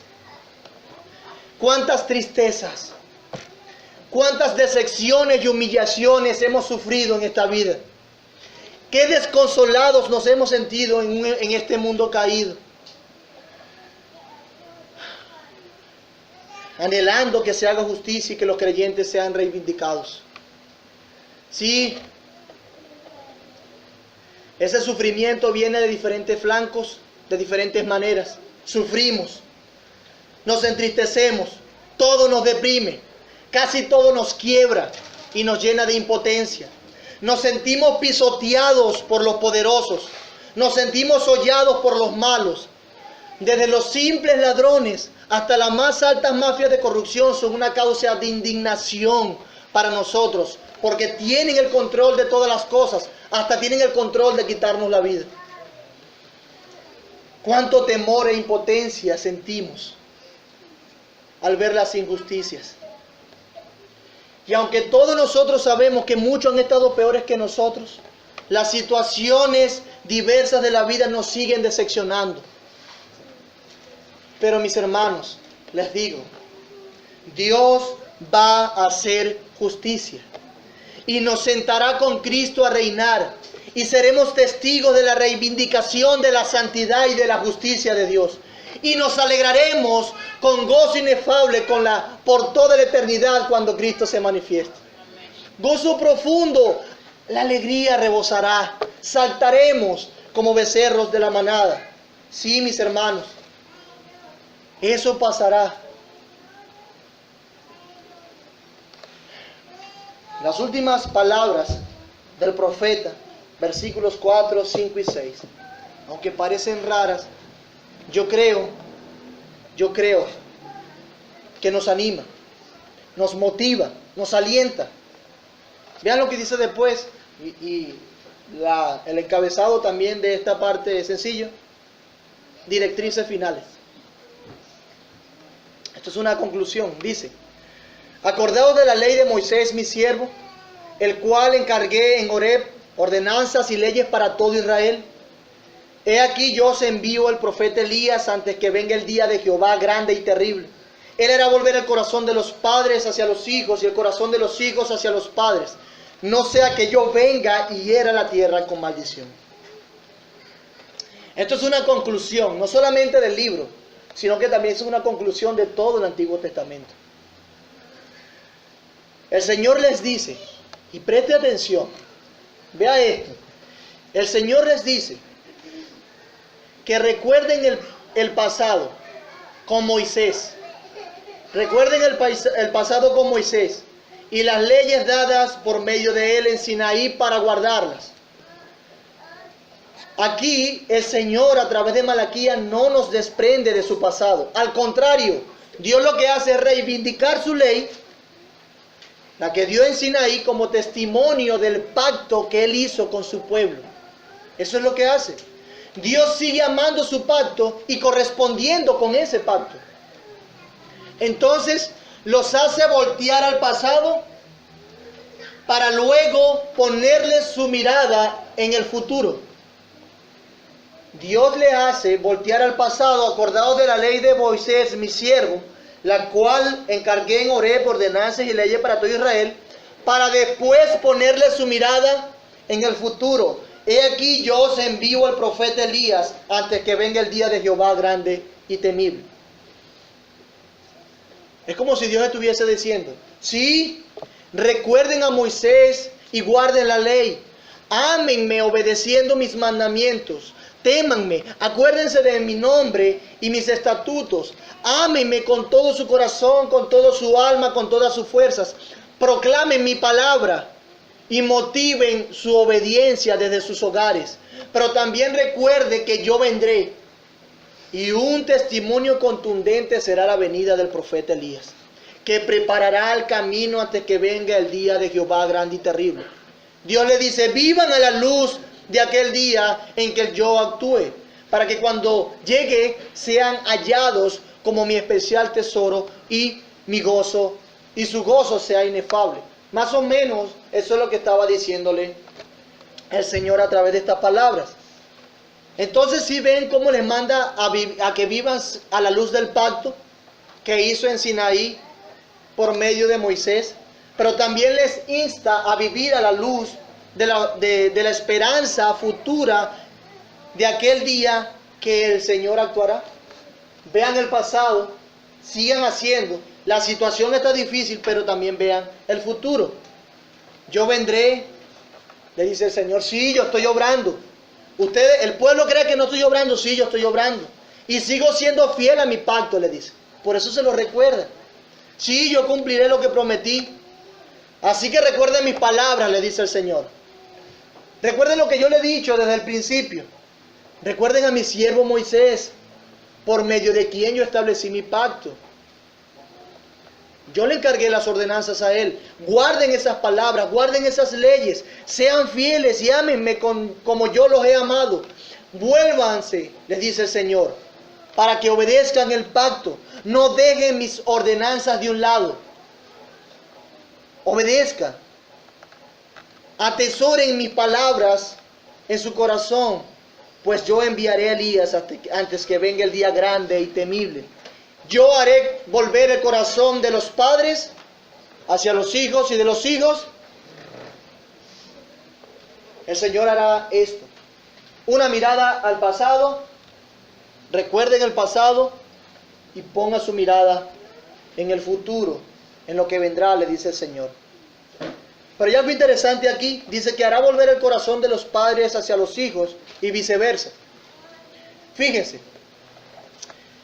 cuántas tristezas, cuántas decepciones y humillaciones hemos sufrido en esta vida. Qué desconsolados nos hemos sentido en este mundo caído. Anhelando que se haga justicia y que los creyentes sean reivindicados. Sí, ese sufrimiento viene de diferentes flancos, de diferentes maneras. Sufrimos, nos entristecemos, todo nos deprime, casi todo nos quiebra y nos llena de impotencia. Nos sentimos pisoteados por los poderosos, nos sentimos hollados por los malos. Desde los simples ladrones hasta las más altas mafias de corrupción son una causa de indignación para nosotros, porque tienen el control de todas las cosas, hasta tienen el control de quitarnos la vida. Cuánto temor e impotencia sentimos al ver las injusticias. Y aunque todos nosotros sabemos que muchos han estado peores que nosotros, las situaciones diversas de la vida nos siguen decepcionando. Pero mis hermanos, les digo, Dios va a hacer justicia. Y nos sentará con Cristo a reinar. Y seremos testigos de la reivindicación de la santidad y de la justicia de Dios. Y nos alegraremos con gozo inefable por toda la eternidad cuando Cristo se manifieste. Gozo profundo, la alegría rebosará. Saltaremos como becerros de la manada. Sí, mis hermanos, eso pasará. Las últimas palabras del profeta, versículos 4, 5 y 6, aunque parecen raras, yo creo que nos anima, nos motiva, nos alienta. Vean lo que dice después, el encabezado también de esta parte es sencillo: directrices finales. Esto es una conclusión. Dice: acordaos de la ley de Moisés mi siervo, el cual encargué en Horeb ordenanzas y leyes para todo Israel. He aquí yo os envío el profeta Elías antes que venga el día de Jehová grande y terrible. Él hará volver el corazón de los padres hacia los hijos y el corazón de los hijos hacia los padres, no sea que yo venga y hiera la tierra con maldición. Esto es una conclusión, no solamente del libro, sino que también es una conclusión de todo el Antiguo Testamento. El Señor les dice, y preste atención, vea esto, el Señor les dice que recuerden el pasado con Moisés. Recuerden el pasado con Moisés y las leyes dadas por medio de él en Sinaí para guardarlas. Aquí el Señor a través de Malaquías no nos desprende de su pasado. Al contrario, Dios lo que hace es reivindicar su ley, la que dio en Sinaí, como testimonio del pacto que él hizo con su pueblo. Eso es lo que hace. Dios sigue amando su pacto y correspondiendo con ese pacto. Entonces los hace voltear al pasado para luego ponerle su mirada en el futuro. Dios le hace voltear al pasado, acordados de la ley de Moisés, mi siervo, la cual encargué en Horeb ordenanzas y leyes para todo Israel, para después ponerle su mirada en el futuro. He aquí yo os envío al profeta Elías antes que venga el día de Jehová grande y temible. Es como si Dios estuviese diciendo: sí, recuerden a Moisés y guarden la ley. Ámenme obedeciendo mis mandamientos. Témanme, acuérdense de mi nombre y mis estatutos. Ámenme con todo su corazón, con toda su alma, con todas sus fuerzas. Proclamen mi palabra y motiven su obediencia desde sus hogares. Pero también recuerde que yo vendré. Y un testimonio contundente será la venida del profeta Elías, que preparará el camino antes que venga el día de Jehová grande y terrible. Dios le dice: vivan a la luz de aquel día en que yo actúe, para que cuando llegue sean hallados como mi especial tesoro y mi gozo, y su gozo sea inefable. Más o menos eso es lo que estaba diciéndole el Señor a través de estas palabras. Entonces, si ven cómo les manda a que vivan a la luz del pacto que hizo en Sinaí por medio de Moisés, pero también les insta a vivir a la luz de la esperanza futura de aquel día que el Señor actuará. Vean el pasado, sigan haciendo. La situación está difícil, pero también vean el futuro. Yo vendré, le dice el Señor. Sí, yo estoy obrando. Ustedes, el pueblo cree que no estoy obrando. Sí, yo estoy obrando. Y sigo siendo fiel a mi pacto, le dice. Por eso se lo recuerda. Sí, yo cumpliré lo que prometí. Así que recuerden mis palabras, le dice el Señor. Recuerden lo que yo le he dicho desde el principio. Recuerden a mi siervo Moisés, por medio de quien yo establecí mi pacto. Yo le encargué las ordenanzas a él. Guarden esas palabras, guarden esas leyes. Sean fieles y ámenme como yo los he amado. Vuélvanse, les dice el Señor, para que obedezcan el pacto. No dejen mis ordenanzas de un lado. Obedezcan. Atesoren mis palabras en su corazón, pues yo enviaré a Elías antes que venga el día grande y temible. Yo haré volver el corazón de los padres hacia los hijos y de los hijos. El Señor hará esto. Una mirada al pasado, recuerden el pasado y ponga su mirada en el futuro, en lo que vendrá, le dice el Señor. Pero hay algo interesante aquí, dice que hará volver el corazón de los padres hacia los hijos y viceversa. Fíjense,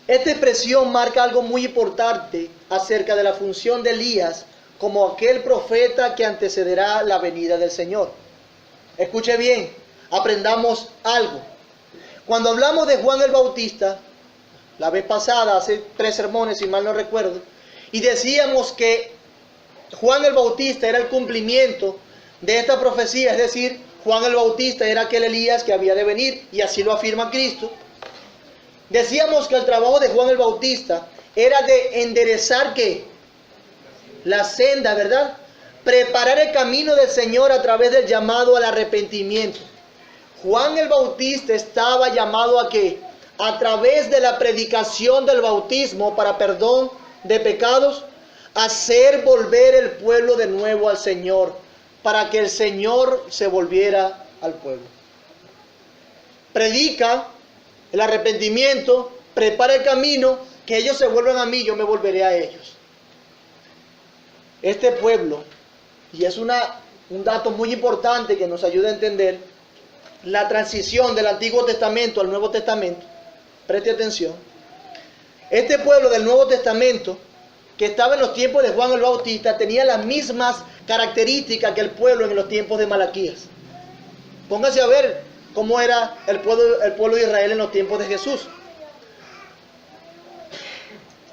esta expresión marca algo muy importante acerca de la función de Elías como aquel profeta que antecederá la venida del Señor. Escuche bien, aprendamos algo. Cuando hablamos de Juan el Bautista, la vez pasada, hace 3 sermones, si mal no recuerdo, y decíamos que Juan el Bautista era el cumplimiento de esta profecía, es decir, Juan el Bautista era aquel Elías que había de venir, y así lo afirma Cristo. Decíamos que el trabajo de Juan el Bautista era de enderezar ¿qué? La senda, ¿verdad? Preparar el camino del Señor a través del llamado al arrepentimiento. Juan el Bautista estaba llamado a ¿qué? A través de la predicación del bautismo para perdón de pecados, hacer volver el pueblo de nuevo al Señor, para que el Señor se volviera al pueblo. Predica el arrepentimiento, prepara el camino, que ellos se vuelvan a mí, yo me volveré a ellos. Este pueblo, y es un dato muy importante que nos ayuda a entender la transición del Antiguo Testamento al Nuevo Testamento, preste atención, este pueblo del Nuevo Testamento, que estaba en los tiempos de Juan el Bautista, tenía las mismas características que el pueblo en los tiempos de Malaquías. Póngase a ver cómo era el pueblo de Israel en los tiempos de Jesús.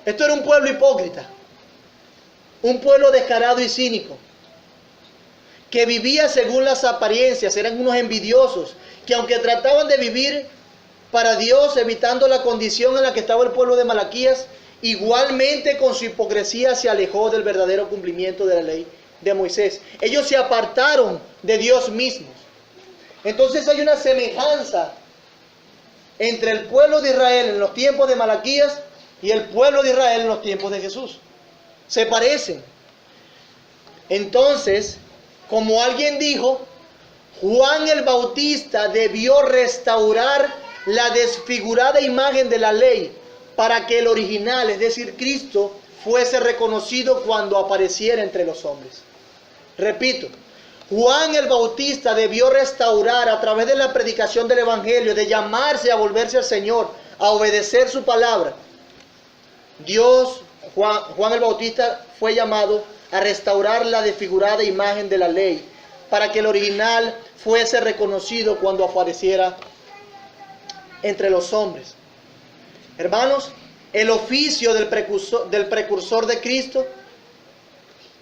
Esto era un pueblo hipócrita, un pueblo descarado y cínico, que vivía según las apariencias, eran unos envidiosos, que aunque trataban de vivir para Dios, evitando la condición en la que estaba el pueblo de Malaquías, igualmente con su hipocresía se alejó del verdadero cumplimiento de la ley de Moisés. Ellos se apartaron de Dios mismo. Entonces hay una semejanza entre el pueblo de Israel en los tiempos de Malaquías y el pueblo de Israel en los tiempos de Jesús. Se parecen. Entonces, como alguien dijo, Juan el Bautista debió restaurar la desfigurada imagen de la ley para que el original, es decir, Cristo, fuese reconocido cuando apareciera entre los hombres. Repito, Juan el Bautista debió restaurar a través de la predicación del Evangelio, de llamarse a volverse al Señor, a obedecer su palabra. Juan el Bautista fue llamado a restaurar la desfigurada imagen de la ley, para que el original fuese reconocido cuando apareciera entre los hombres. Hermanos, el oficio del precursor de Cristo,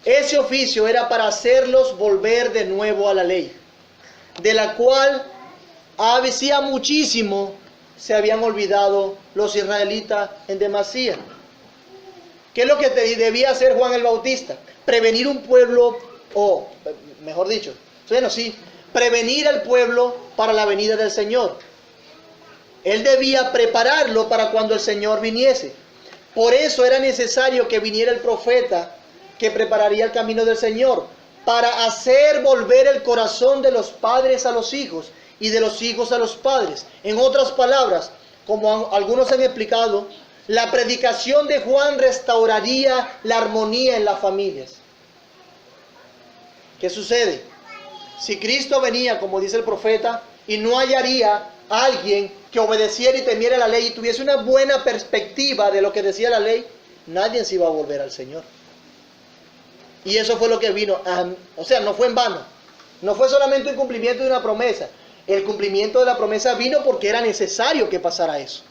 ese oficio era para hacerlos volver de nuevo a la ley, de la cual hacía muchísimo se habían olvidado los israelitas en demasía. ¿Qué es lo que debía hacer Juan el Bautista? Prevenir un pueblo, o mejor dicho, prevenir al pueblo para la venida del Señor. Él debía prepararlo para cuando el Señor viniese. Por eso era necesario que viniera el profeta que prepararía el camino del Señor, para hacer volver el corazón de los padres a los hijos y de los hijos a los padres. En otras palabras, como algunos han explicado, la predicación de Juan restauraría la armonía en las familias. ¿Qué sucede? Si Cristo venía, como dice el profeta, y no hallaría a alguien que obedeciera y temiera la ley y tuviese una buena perspectiva de lo que decía la ley, nadie se iba a volver al Señor. Y eso fue lo que vino, no fue en vano, no fue solamente un cumplimiento de una promesa. El cumplimiento de la promesa vino porque era necesario que pasara eso.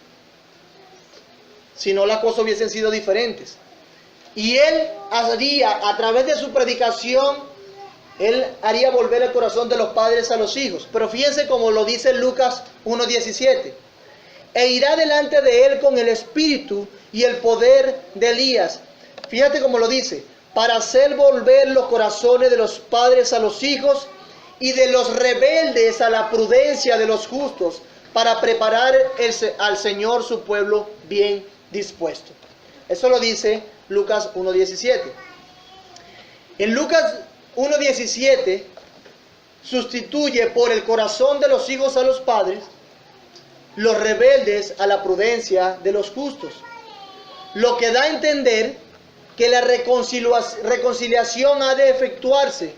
Si no, las cosas hubiesen sido diferentes. Y Él haría, a través de su predicación, Él haría volver el corazón de los padres a los hijos. Pero fíjense como lo dice Lucas 1:17. E irá delante de Él con el espíritu y el poder de Elías. Fíjate cómo lo dice. Para hacer volver los corazones de los padres a los hijos y de los rebeldes a la prudencia de los justos, para preparar al Señor su pueblo bien dispuesto. Eso lo dice Lucas 1:17. En Lucas 1:17 sustituye por el corazón de los hijos a los padres, los rebeldes a la prudencia de los justos. Lo que da a entender que la reconciliación ha de efectuarse,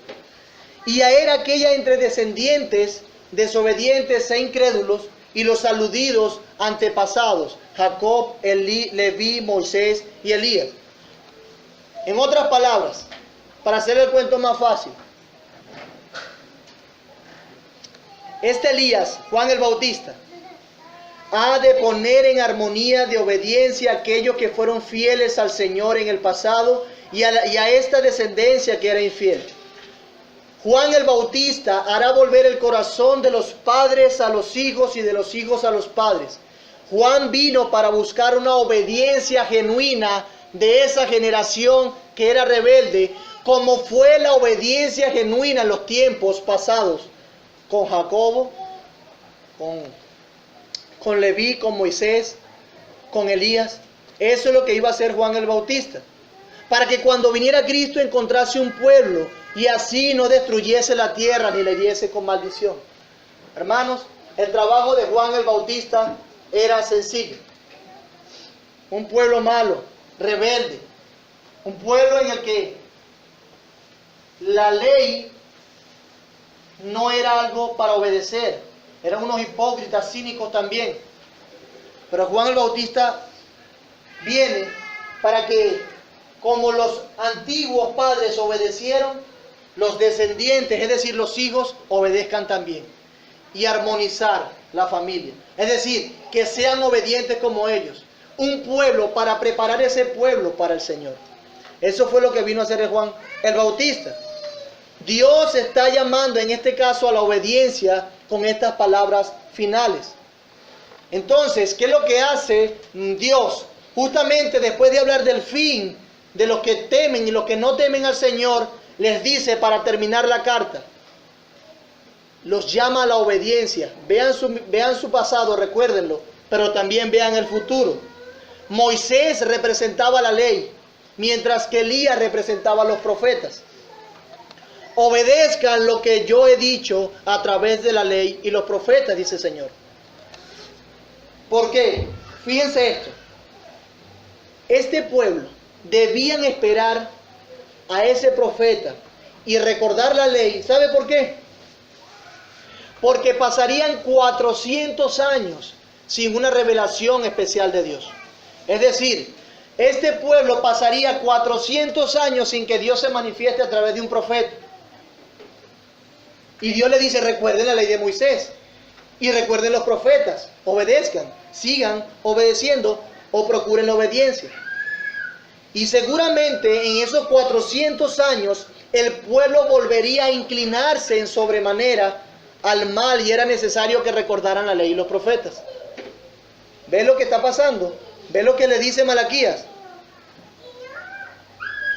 y era aquella entre descendientes desobedientes e incrédulos y los aludidos antepasados, Jacob, Leví, Moisés y Elías. En otras palabras, para hacer el cuento más fácil, este Elías, Juan el Bautista, ha de poner en armonía de obediencia a aquellos que fueron fieles al Señor en el pasado y a esta descendencia que era infiel. Juan el Bautista hará volver el corazón de los padres a los hijos y de los hijos a los padres. Juan vino para buscar una obediencia genuina de esa generación que era rebelde, como fue la obediencia genuina en los tiempos pasados, con Jacobo, con Leví, con Moisés, con Elías. Eso es lo que iba a hacer Juan el Bautista, para que cuando viniera Cristo encontrase un pueblo y así no destruyese la tierra ni le diese con maldición. Hermanos, el trabajo de Juan el Bautista era sencillo. Un pueblo malo, rebelde, un pueblo en el que la ley no era algo para obedecer. Eran unos hipócritas, cínicos también. Pero Juan el Bautista viene para que, como los antiguos padres obedecieron, los descendientes, es decir, los hijos, obedezcan también. Y armonizar la familia. Es decir, que sean obedientes como ellos. Un pueblo para preparar ese pueblo para el Señor. Eso fue lo que vino a hacer Juan el Bautista. Dios está llamando en este caso a la obediencia con estas palabras finales. Entonces, ¿qué es lo que hace Dios? Justamente después de hablar del fin de los que temen y los que no temen al Señor, les dice para terminar la carta, los llama a la obediencia. Vean su pasado, recuérdenlo, pero también vean el futuro. Moisés representaba la ley, mientras que Elías representaba a los profetas. Obedezcan lo que yo he dicho a través de la ley y los profetas, dice el Señor. ¿Por qué? Fíjense esto. Este pueblo debían esperar a ese profeta y recordar la ley. ¿Sabe por qué? Porque pasarían 400 años sin una revelación especial de Dios. Es decir, este pueblo pasaría 400 años sin que Dios se manifieste a través de un profeta. Y Dios le dice, recuerden la ley de Moisés y recuerden los profetas, obedezcan, sigan obedeciendo o procuren la obediencia. Y seguramente en esos 400 años el pueblo volvería a inclinarse en sobremanera al mal y era necesario que recordaran la ley y los profetas. ¿Ven lo que está pasando? ¿Ven lo que le dice Malaquías?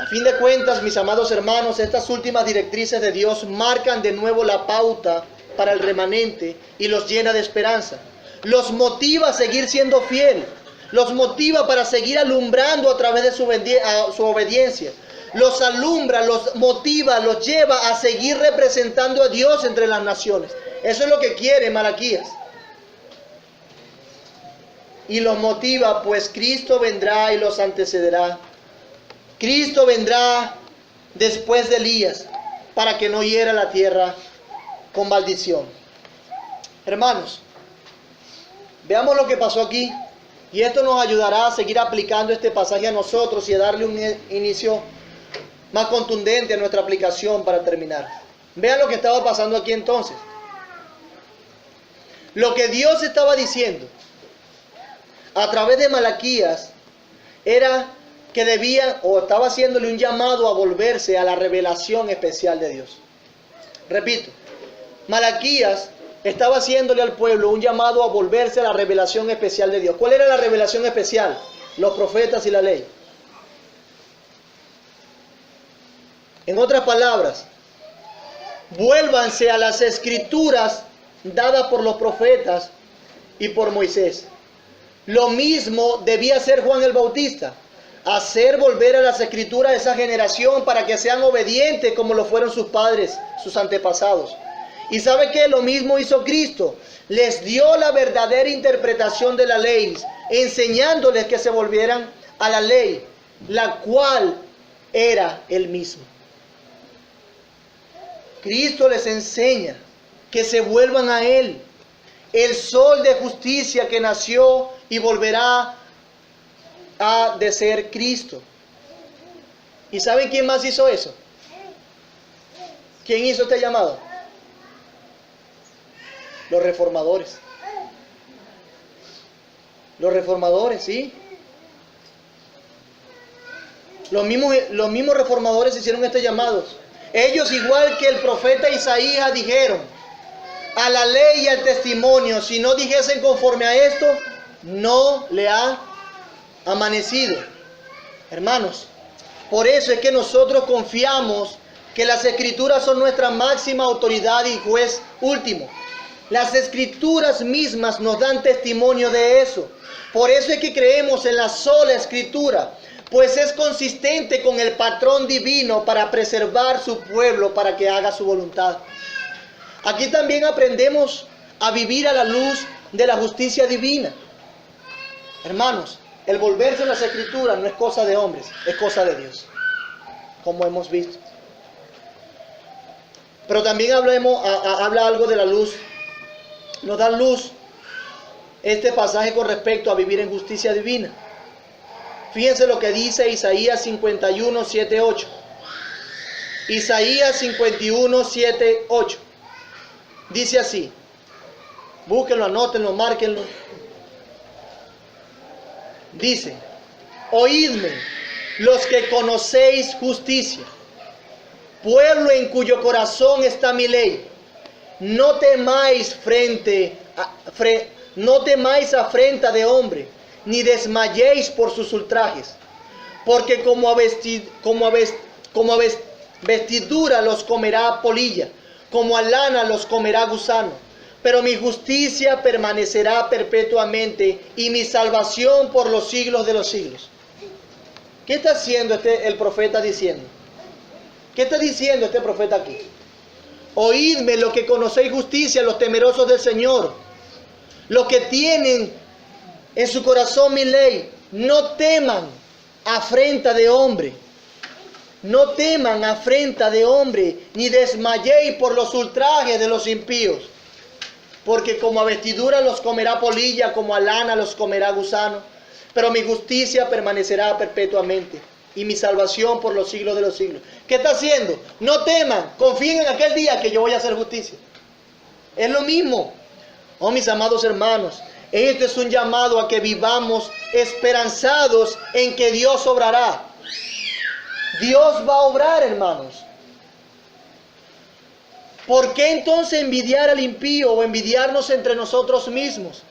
A fin de cuentas, mis amados hermanos, estas últimas directrices de Dios marcan de nuevo la pauta para el remanente y los llena de esperanza. Los motiva a seguir siendo fiel. Los motiva para seguir alumbrando a través de su obediencia. Los alumbra, los motiva, los lleva a seguir representando a Dios entre las naciones. Eso es lo que quiere Malaquías. Y los motiva, pues Cristo vendrá y los antecederá. Cristo vendrá después de Elías para que no hiera la tierra con maldición. Hermanos, veamos lo que pasó aquí. Y esto nos ayudará a seguir aplicando este pasaje a nosotros y a darle un inicio más contundente a nuestra aplicación para terminar. Vean lo que estaba pasando aquí entonces. Lo que Dios estaba diciendo a través de Malaquías era que debía o estaba haciéndole un llamado a volverse a la revelación especial de Dios. Repito, Malaquías estaba haciéndole al pueblo un llamado a volverse a la revelación especial de Dios. ¿Cuál era la revelación especial? Los profetas y la ley. En otras palabras, vuélvanse a las escrituras dadas por los profetas y por Moisés. Lo mismo debía hacer Juan el Bautista. hacer volver a las escrituras a esa generación para que sean obedientes como lo fueron sus padres, sus antepasados. Y sabe que lo mismo hizo Cristo. Les dio la verdadera interpretación de la ley, enseñándoles que se volvieran a la ley, la cual era Él mismo. Cristo les enseña que se vuelvan a Él, el sol de justicia que nació y volverá a de ser Cristo. ¿Y saben quién más hizo eso? ¿Quién hizo este llamado? Los reformadores. Los reformadores, ¿sí? Los mismos reformadores hicieron este llamado. Ellos, igual que el profeta Isaías, dijeron: a la ley y al testimonio, si no dijesen conforme a esto, no le ha amanecido. Hermanos, por eso es que nosotros confiamos que las escrituras son nuestra máxima autoridad y juez último. Las escrituras mismas nos dan testimonio de eso. Por eso es que creemos en la sola escritura, pues es consistente con el patrón divino para preservar su pueblo, para que haga su voluntad. Aquí también aprendemos a vivir a la luz de la justicia divina. Hermanos, el volverse a las escrituras no es cosa de hombres, es cosa de Dios, como hemos visto. Pero también habla algo de la luz. Nos da luz este pasaje con respecto a vivir en justicia divina. Fíjense lo que dice Isaías 51, 7, 8. Isaías 51, 7, 8. Dice así. Búsquenlo, anótenlo, márquenlo. Dice: oídme los que conocéis justicia, pueblo en cuyo corazón está mi ley. No temáis afrenta de hombre, ni desmayéis por sus ultrajes, porque como a vestidura los comerá polilla, como a lana los comerá gusano. Pero mi justicia permanecerá perpetuamente, y mi salvación por los siglos de los siglos. ¿Qué está haciendo el profeta diciendo? ¿Qué está diciendo este profeta aquí? Oídme los que conocéis justicia, los temerosos del Señor, los que tienen en su corazón mi ley. No teman afrenta de hombre. No teman afrenta de hombre, ni desmayéis por los ultrajes de los impíos. Porque como a vestidura los comerá polilla, como a lana los comerá gusano. Pero mi justicia permanecerá perpetuamente, y mi salvación por los siglos de los siglos. ¿Qué está haciendo? No teman, confíen en aquel día que yo voy a hacer justicia. Es lo mismo. Oh, mis amados hermanos, este es un llamado a que vivamos esperanzados en que Dios obrará. Dios va a obrar, hermanos. ¿Por qué entonces envidiar al impío o envidiarnos entre nosotros mismos?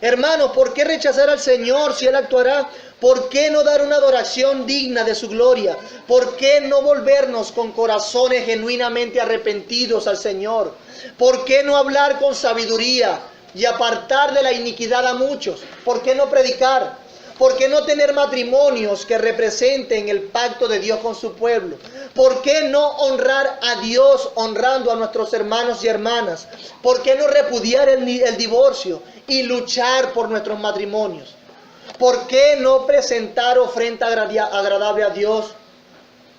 Hermanos, ¿por qué rechazar al Señor si Él actuará? ¿Por qué no dar una adoración digna de su gloria? ¿Por qué no volvernos con corazones genuinamente arrepentidos al Señor? ¿Por qué no hablar con sabiduría y apartar de la iniquidad a muchos? ¿Por qué no predicar? ¿Por qué no tener matrimonios que representen el pacto de Dios con su pueblo? ¿Por qué no honrar a Dios honrando a nuestros hermanos y hermanas? ¿Por qué no repudiar el divorcio y luchar por nuestros matrimonios? ¿Por qué no presentar ofrenda agradable a Dios?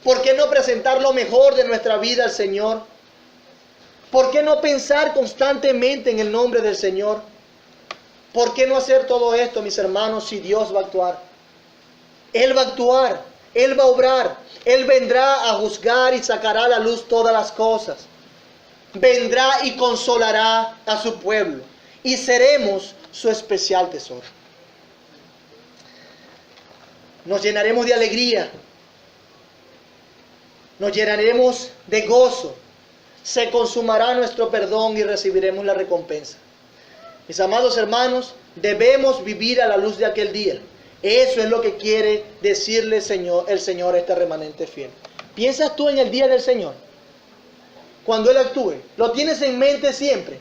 ¿Por qué no presentar lo mejor de nuestra vida al Señor? ¿Por qué no pensar constantemente en el nombre del Señor? ¿Por qué no hacer todo esto, mis hermanos, si Dios va a actuar? Él va a actuar, Él va a obrar, Él vendrá a juzgar y sacará a la luz todas las cosas. Vendrá y consolará a su pueblo, y seremos su especial tesoro. Nos llenaremos de alegría, nos llenaremos de gozo, se consumará nuestro perdón y recibiremos la recompensa. Mis amados hermanos, debemos vivir a la luz de aquel día. Eso es lo que quiere decirle el Señor a este remanente fiel. ¿Piensas tú en el día del Señor? Cuando Él actúe, ¿lo tienes en mente siempre?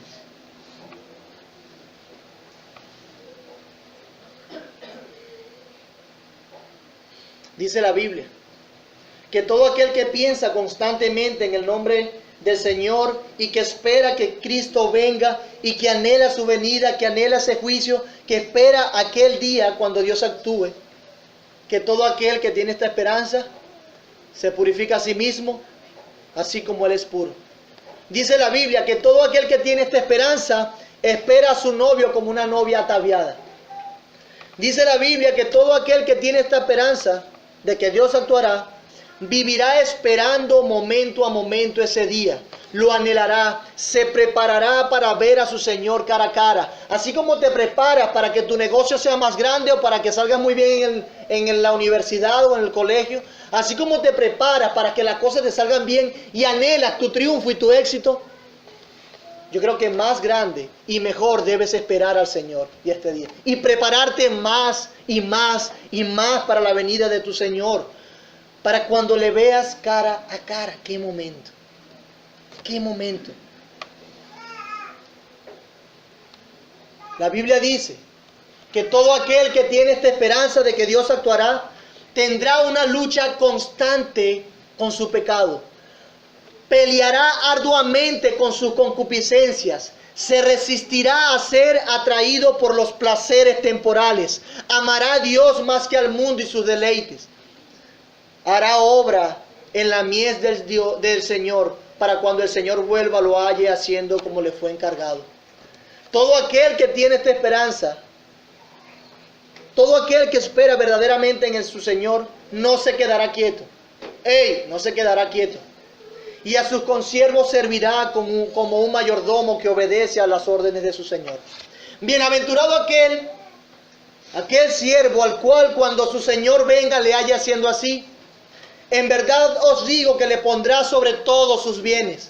Dice la Biblia que todo aquel que piensa constantemente en el nombre del Señor y que espera que Cristo venga y que anhela su venida, que anhela ese juicio, que espera aquel día cuando Dios actúe, que todo aquel que tiene esta esperanza se purifica a sí mismo, así como Él es puro. Dice la Biblia que todo aquel que tiene esta esperanza espera a su novio como una novia ataviada. Dice la Biblia que todo aquel que tiene esta esperanza de que Dios actuará, vivirá esperando momento a momento ese día. Lo anhelará, se preparará para ver a su Señor cara a cara. Así como te preparas para que tu negocio sea más grande o para que salgas muy bien en la universidad o en el colegio. Así como te preparas para que las cosas te salgan bien y anhelas tu triunfo y tu éxito. Yo creo que más grande y mejor debes esperar al Señor y este día. Y prepararte más y más y más para la venida de tu Señor. Para cuando le veas cara a cara. ¡Qué momento! ¡Qué momento! La Biblia dice que todo aquel que tiene esta esperanza de que Dios actuará, tendrá una lucha constante con su pecado. Peleará arduamente con sus concupiscencias. Se resistirá a ser atraído por los placeres temporales. Amará a Dios más que al mundo y sus deleites. Hará obra en la mies del Señor, para cuando el Señor vuelva lo halle haciendo como le fue encargado. Todo aquel que tiene esta esperanza, todo aquel que espera verdaderamente en su Señor, no se quedará quieto. No se quedará quieto. Y a sus consiervos servirá como un mayordomo que obedece a las órdenes de su Señor. Bienaventurado aquel siervo al cual cuando su Señor venga le haya haciendo así. En verdad os digo que le pondrá sobre todos sus bienes.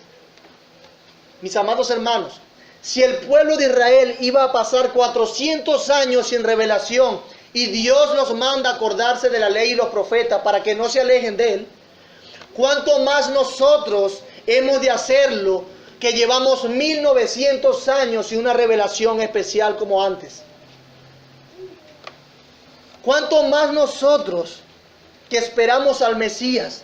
Mis amados hermanos, si el pueblo de Israel iba a pasar 400 años sin revelación y Dios los manda a acordarse de la ley y los profetas para que no se alejen de Él, ¿cuánto más nosotros hemos de hacerlo que llevamos 1900 años sin una revelación especial como antes? ¿Cuánto más nosotros que esperamos al Mesías?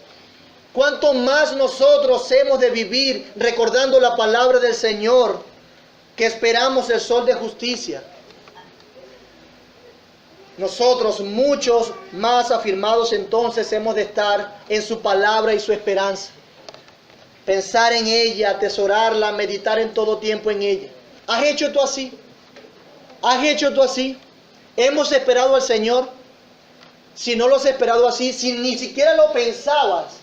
¿Cuánto más nosotros hemos de vivir recordando la palabra del Señor, que esperamos el sol de justicia? Nosotros, muchos más afirmados entonces, hemos de estar en su palabra y su esperanza. Pensar en ella, atesorarla, meditar en todo tiempo en ella. ¿Has hecho tú así? ¿Has hecho tú así? ¿Hemos esperado al Señor? Si no lo has esperado así, si ni siquiera lo pensabas,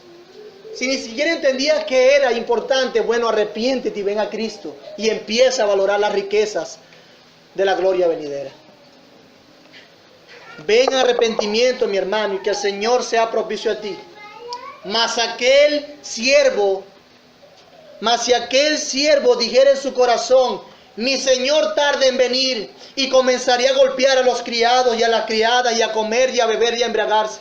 si ni siquiera entendías que era importante, bueno, arrepiéntete y ven a Cristo y empieza a valorar las riquezas de la gloria venidera. Ven a arrepentimiento, mi hermano, y que el Señor sea propicio a ti. Mas si aquel siervo dijera en su corazón: mi Señor tarda en venir, y comenzaría a golpear a los criados y a las criadas, y a comer y a beber y a embriagarse,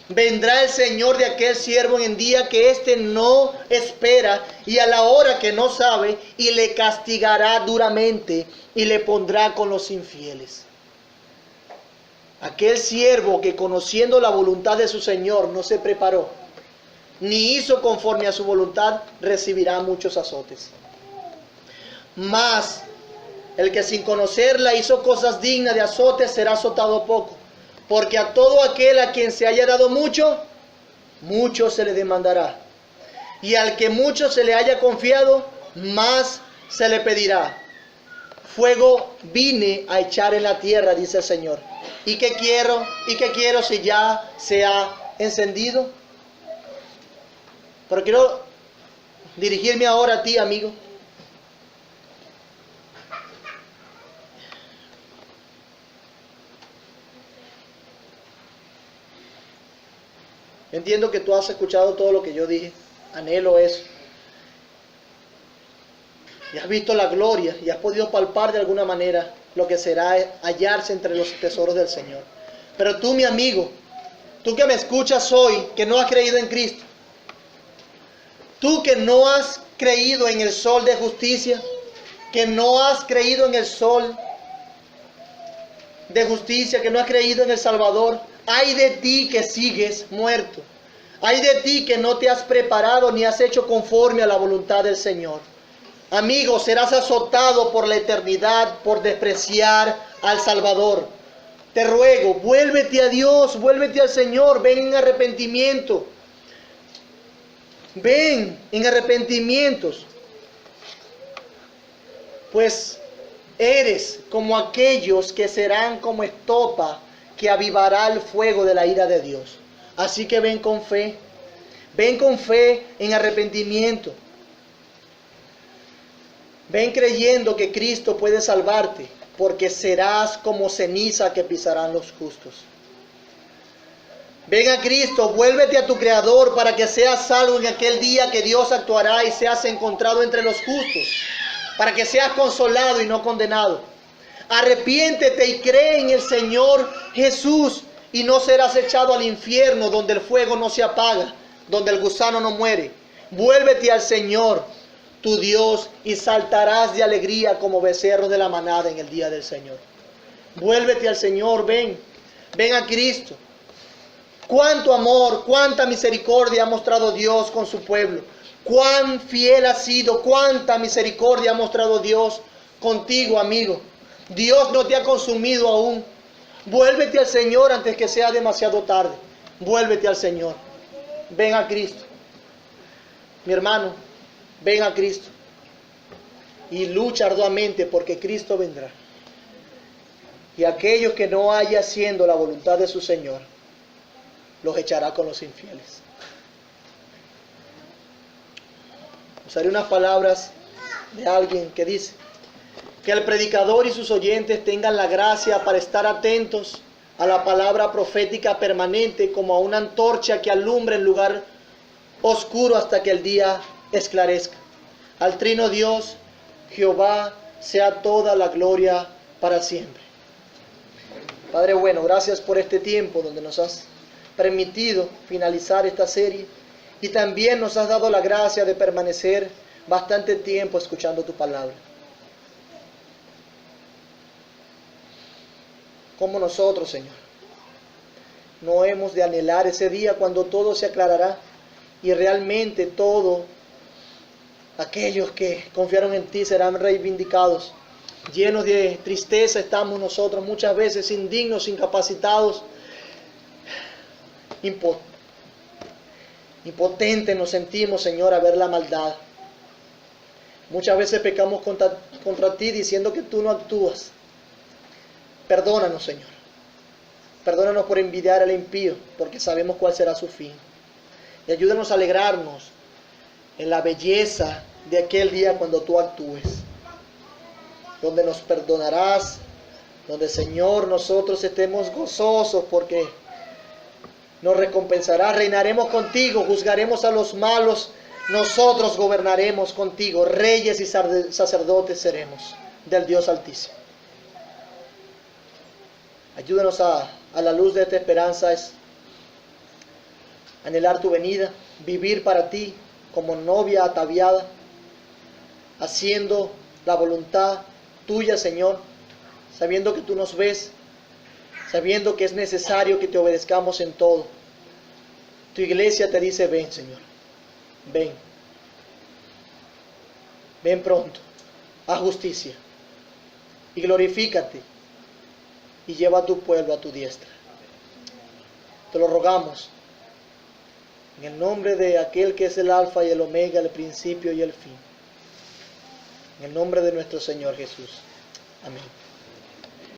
vendrá el Señor de aquel siervo en el día que éste no espera y a la hora que no sabe, y le castigará duramente y le pondrá con los infieles. Aquel siervo que, conociendo la voluntad de su Señor, no se preparó ni hizo conforme a su voluntad, recibirá muchos azotes. Mas el que sin conocerla hizo cosas dignas de azotes será azotado poco. Porque a todo aquel a quien se haya dado mucho, mucho se le demandará. Y al que mucho se le haya confiado, más se le pedirá. Fuego vine a echar en la tierra, dice el Señor. ¿Y qué quiero? ¿Y qué quiero si ya se ha encendido? Pero quiero dirigirme ahora a ti, amigo. Entiendo que tú has escuchado todo lo que yo dije. Anhelo eso. Y has visto la gloria y has podido palpar de alguna manera lo que será hallarse entre los tesoros del Señor. Pero tú, mi amigo, tú que me escuchas hoy, que no has creído en Cristo, tú que no has creído en el sol de justicia, que no has creído en el sol de justicia, que no has creído en el Salvador, Ay de ti que sigues muerto. Ay de ti que no te has preparado ni has hecho conforme a la voluntad del Señor. Amigo, serás azotado por la eternidad por despreciar al Salvador. Te ruego, vuélvete a Dios, vuélvete al Señor, ven en arrepentimiento. Ven en arrepentimientos. Pues eres como aquellos que serán como estopa que avivará el fuego de la ira de Dios. Así que ven con fe en arrepentimiento. Ven creyendo que Cristo puede salvarte, porque serás como ceniza que pisarán los justos. Ven a Cristo, vuélvete a tu Creador para que seas salvo en aquel día que Dios actuará y seas encontrado entre los justos, para que seas consolado y no condenado. Arrepiéntete y cree en el Señor Jesús y no serás echado al infierno donde el fuego no se apaga, donde el gusano no muere. Vuélvete al Señor, tu Dios, y saltarás de alegría como becerros de la manada en el día del Señor. Vuélvete al Señor, ven a Cristo. Cuánto amor, cuánta misericordia ha mostrado Dios con su pueblo. Cuán fiel ha sido, cuánta misericordia ha mostrado Dios contigo, amigo. Dios no te ha consumido aún. Vuélvete al Señor antes que sea demasiado tarde. Vuélvete al Señor. Ven a Cristo. Mi hermano, ven a Cristo. Y lucha arduamente porque Cristo vendrá. Y aquellos que no haya haciendo la voluntad de su Señor, los echará con los infieles. Usaré unas palabras de alguien que dice: que el predicador y sus oyentes tengan la gracia para estar atentos a la palabra profética permanente como a una antorcha que alumbra el lugar oscuro hasta que el día esclarezca. Al Trino Dios, Jehová, sea toda la gloria para siempre. Padre bueno, gracias por este tiempo donde nos has permitido finalizar esta serie y también nos has dado la gracia de permanecer bastante tiempo escuchando tu palabra. Como nosotros, Señor, no hemos de anhelar ese día cuando todo se aclarará y realmente todos aquellos que confiaron en ti serán reivindicados. Llenos de tristeza estamos nosotros, muchas veces indignos, incapacitados, impotentes nos sentimos, Señor, a ver la maldad. Muchas veces pecamos contra ti diciendo que tú no actúas. Perdónanos, Señor. Perdónanos por envidiar al impío, porque sabemos cuál será su fin. Y ayúdanos a alegrarnos en la belleza de aquel día cuando tú actúes, donde nos perdonarás, donde, Señor, nosotros estemos gozosos porque nos recompensarás, reinaremos contigo, juzgaremos a los malos, nosotros gobernaremos contigo, reyes y sacerdotes seremos del Dios Altísimo. Ayúdanos a la luz de esta esperanza es anhelar tu venida, vivir para ti como novia ataviada, haciendo la voluntad tuya, Señor, sabiendo que tú nos ves, sabiendo que es necesario que te obedezcamos en todo. Tu iglesia te dice: ven, Señor, ven. Ven pronto, haz justicia y glorifícate y lleva a tu pueblo a tu diestra. Te lo rogamos en el nombre de aquel que es el alfa y el omega, el principio y el fin. En el nombre de nuestro Señor Jesús. Amén.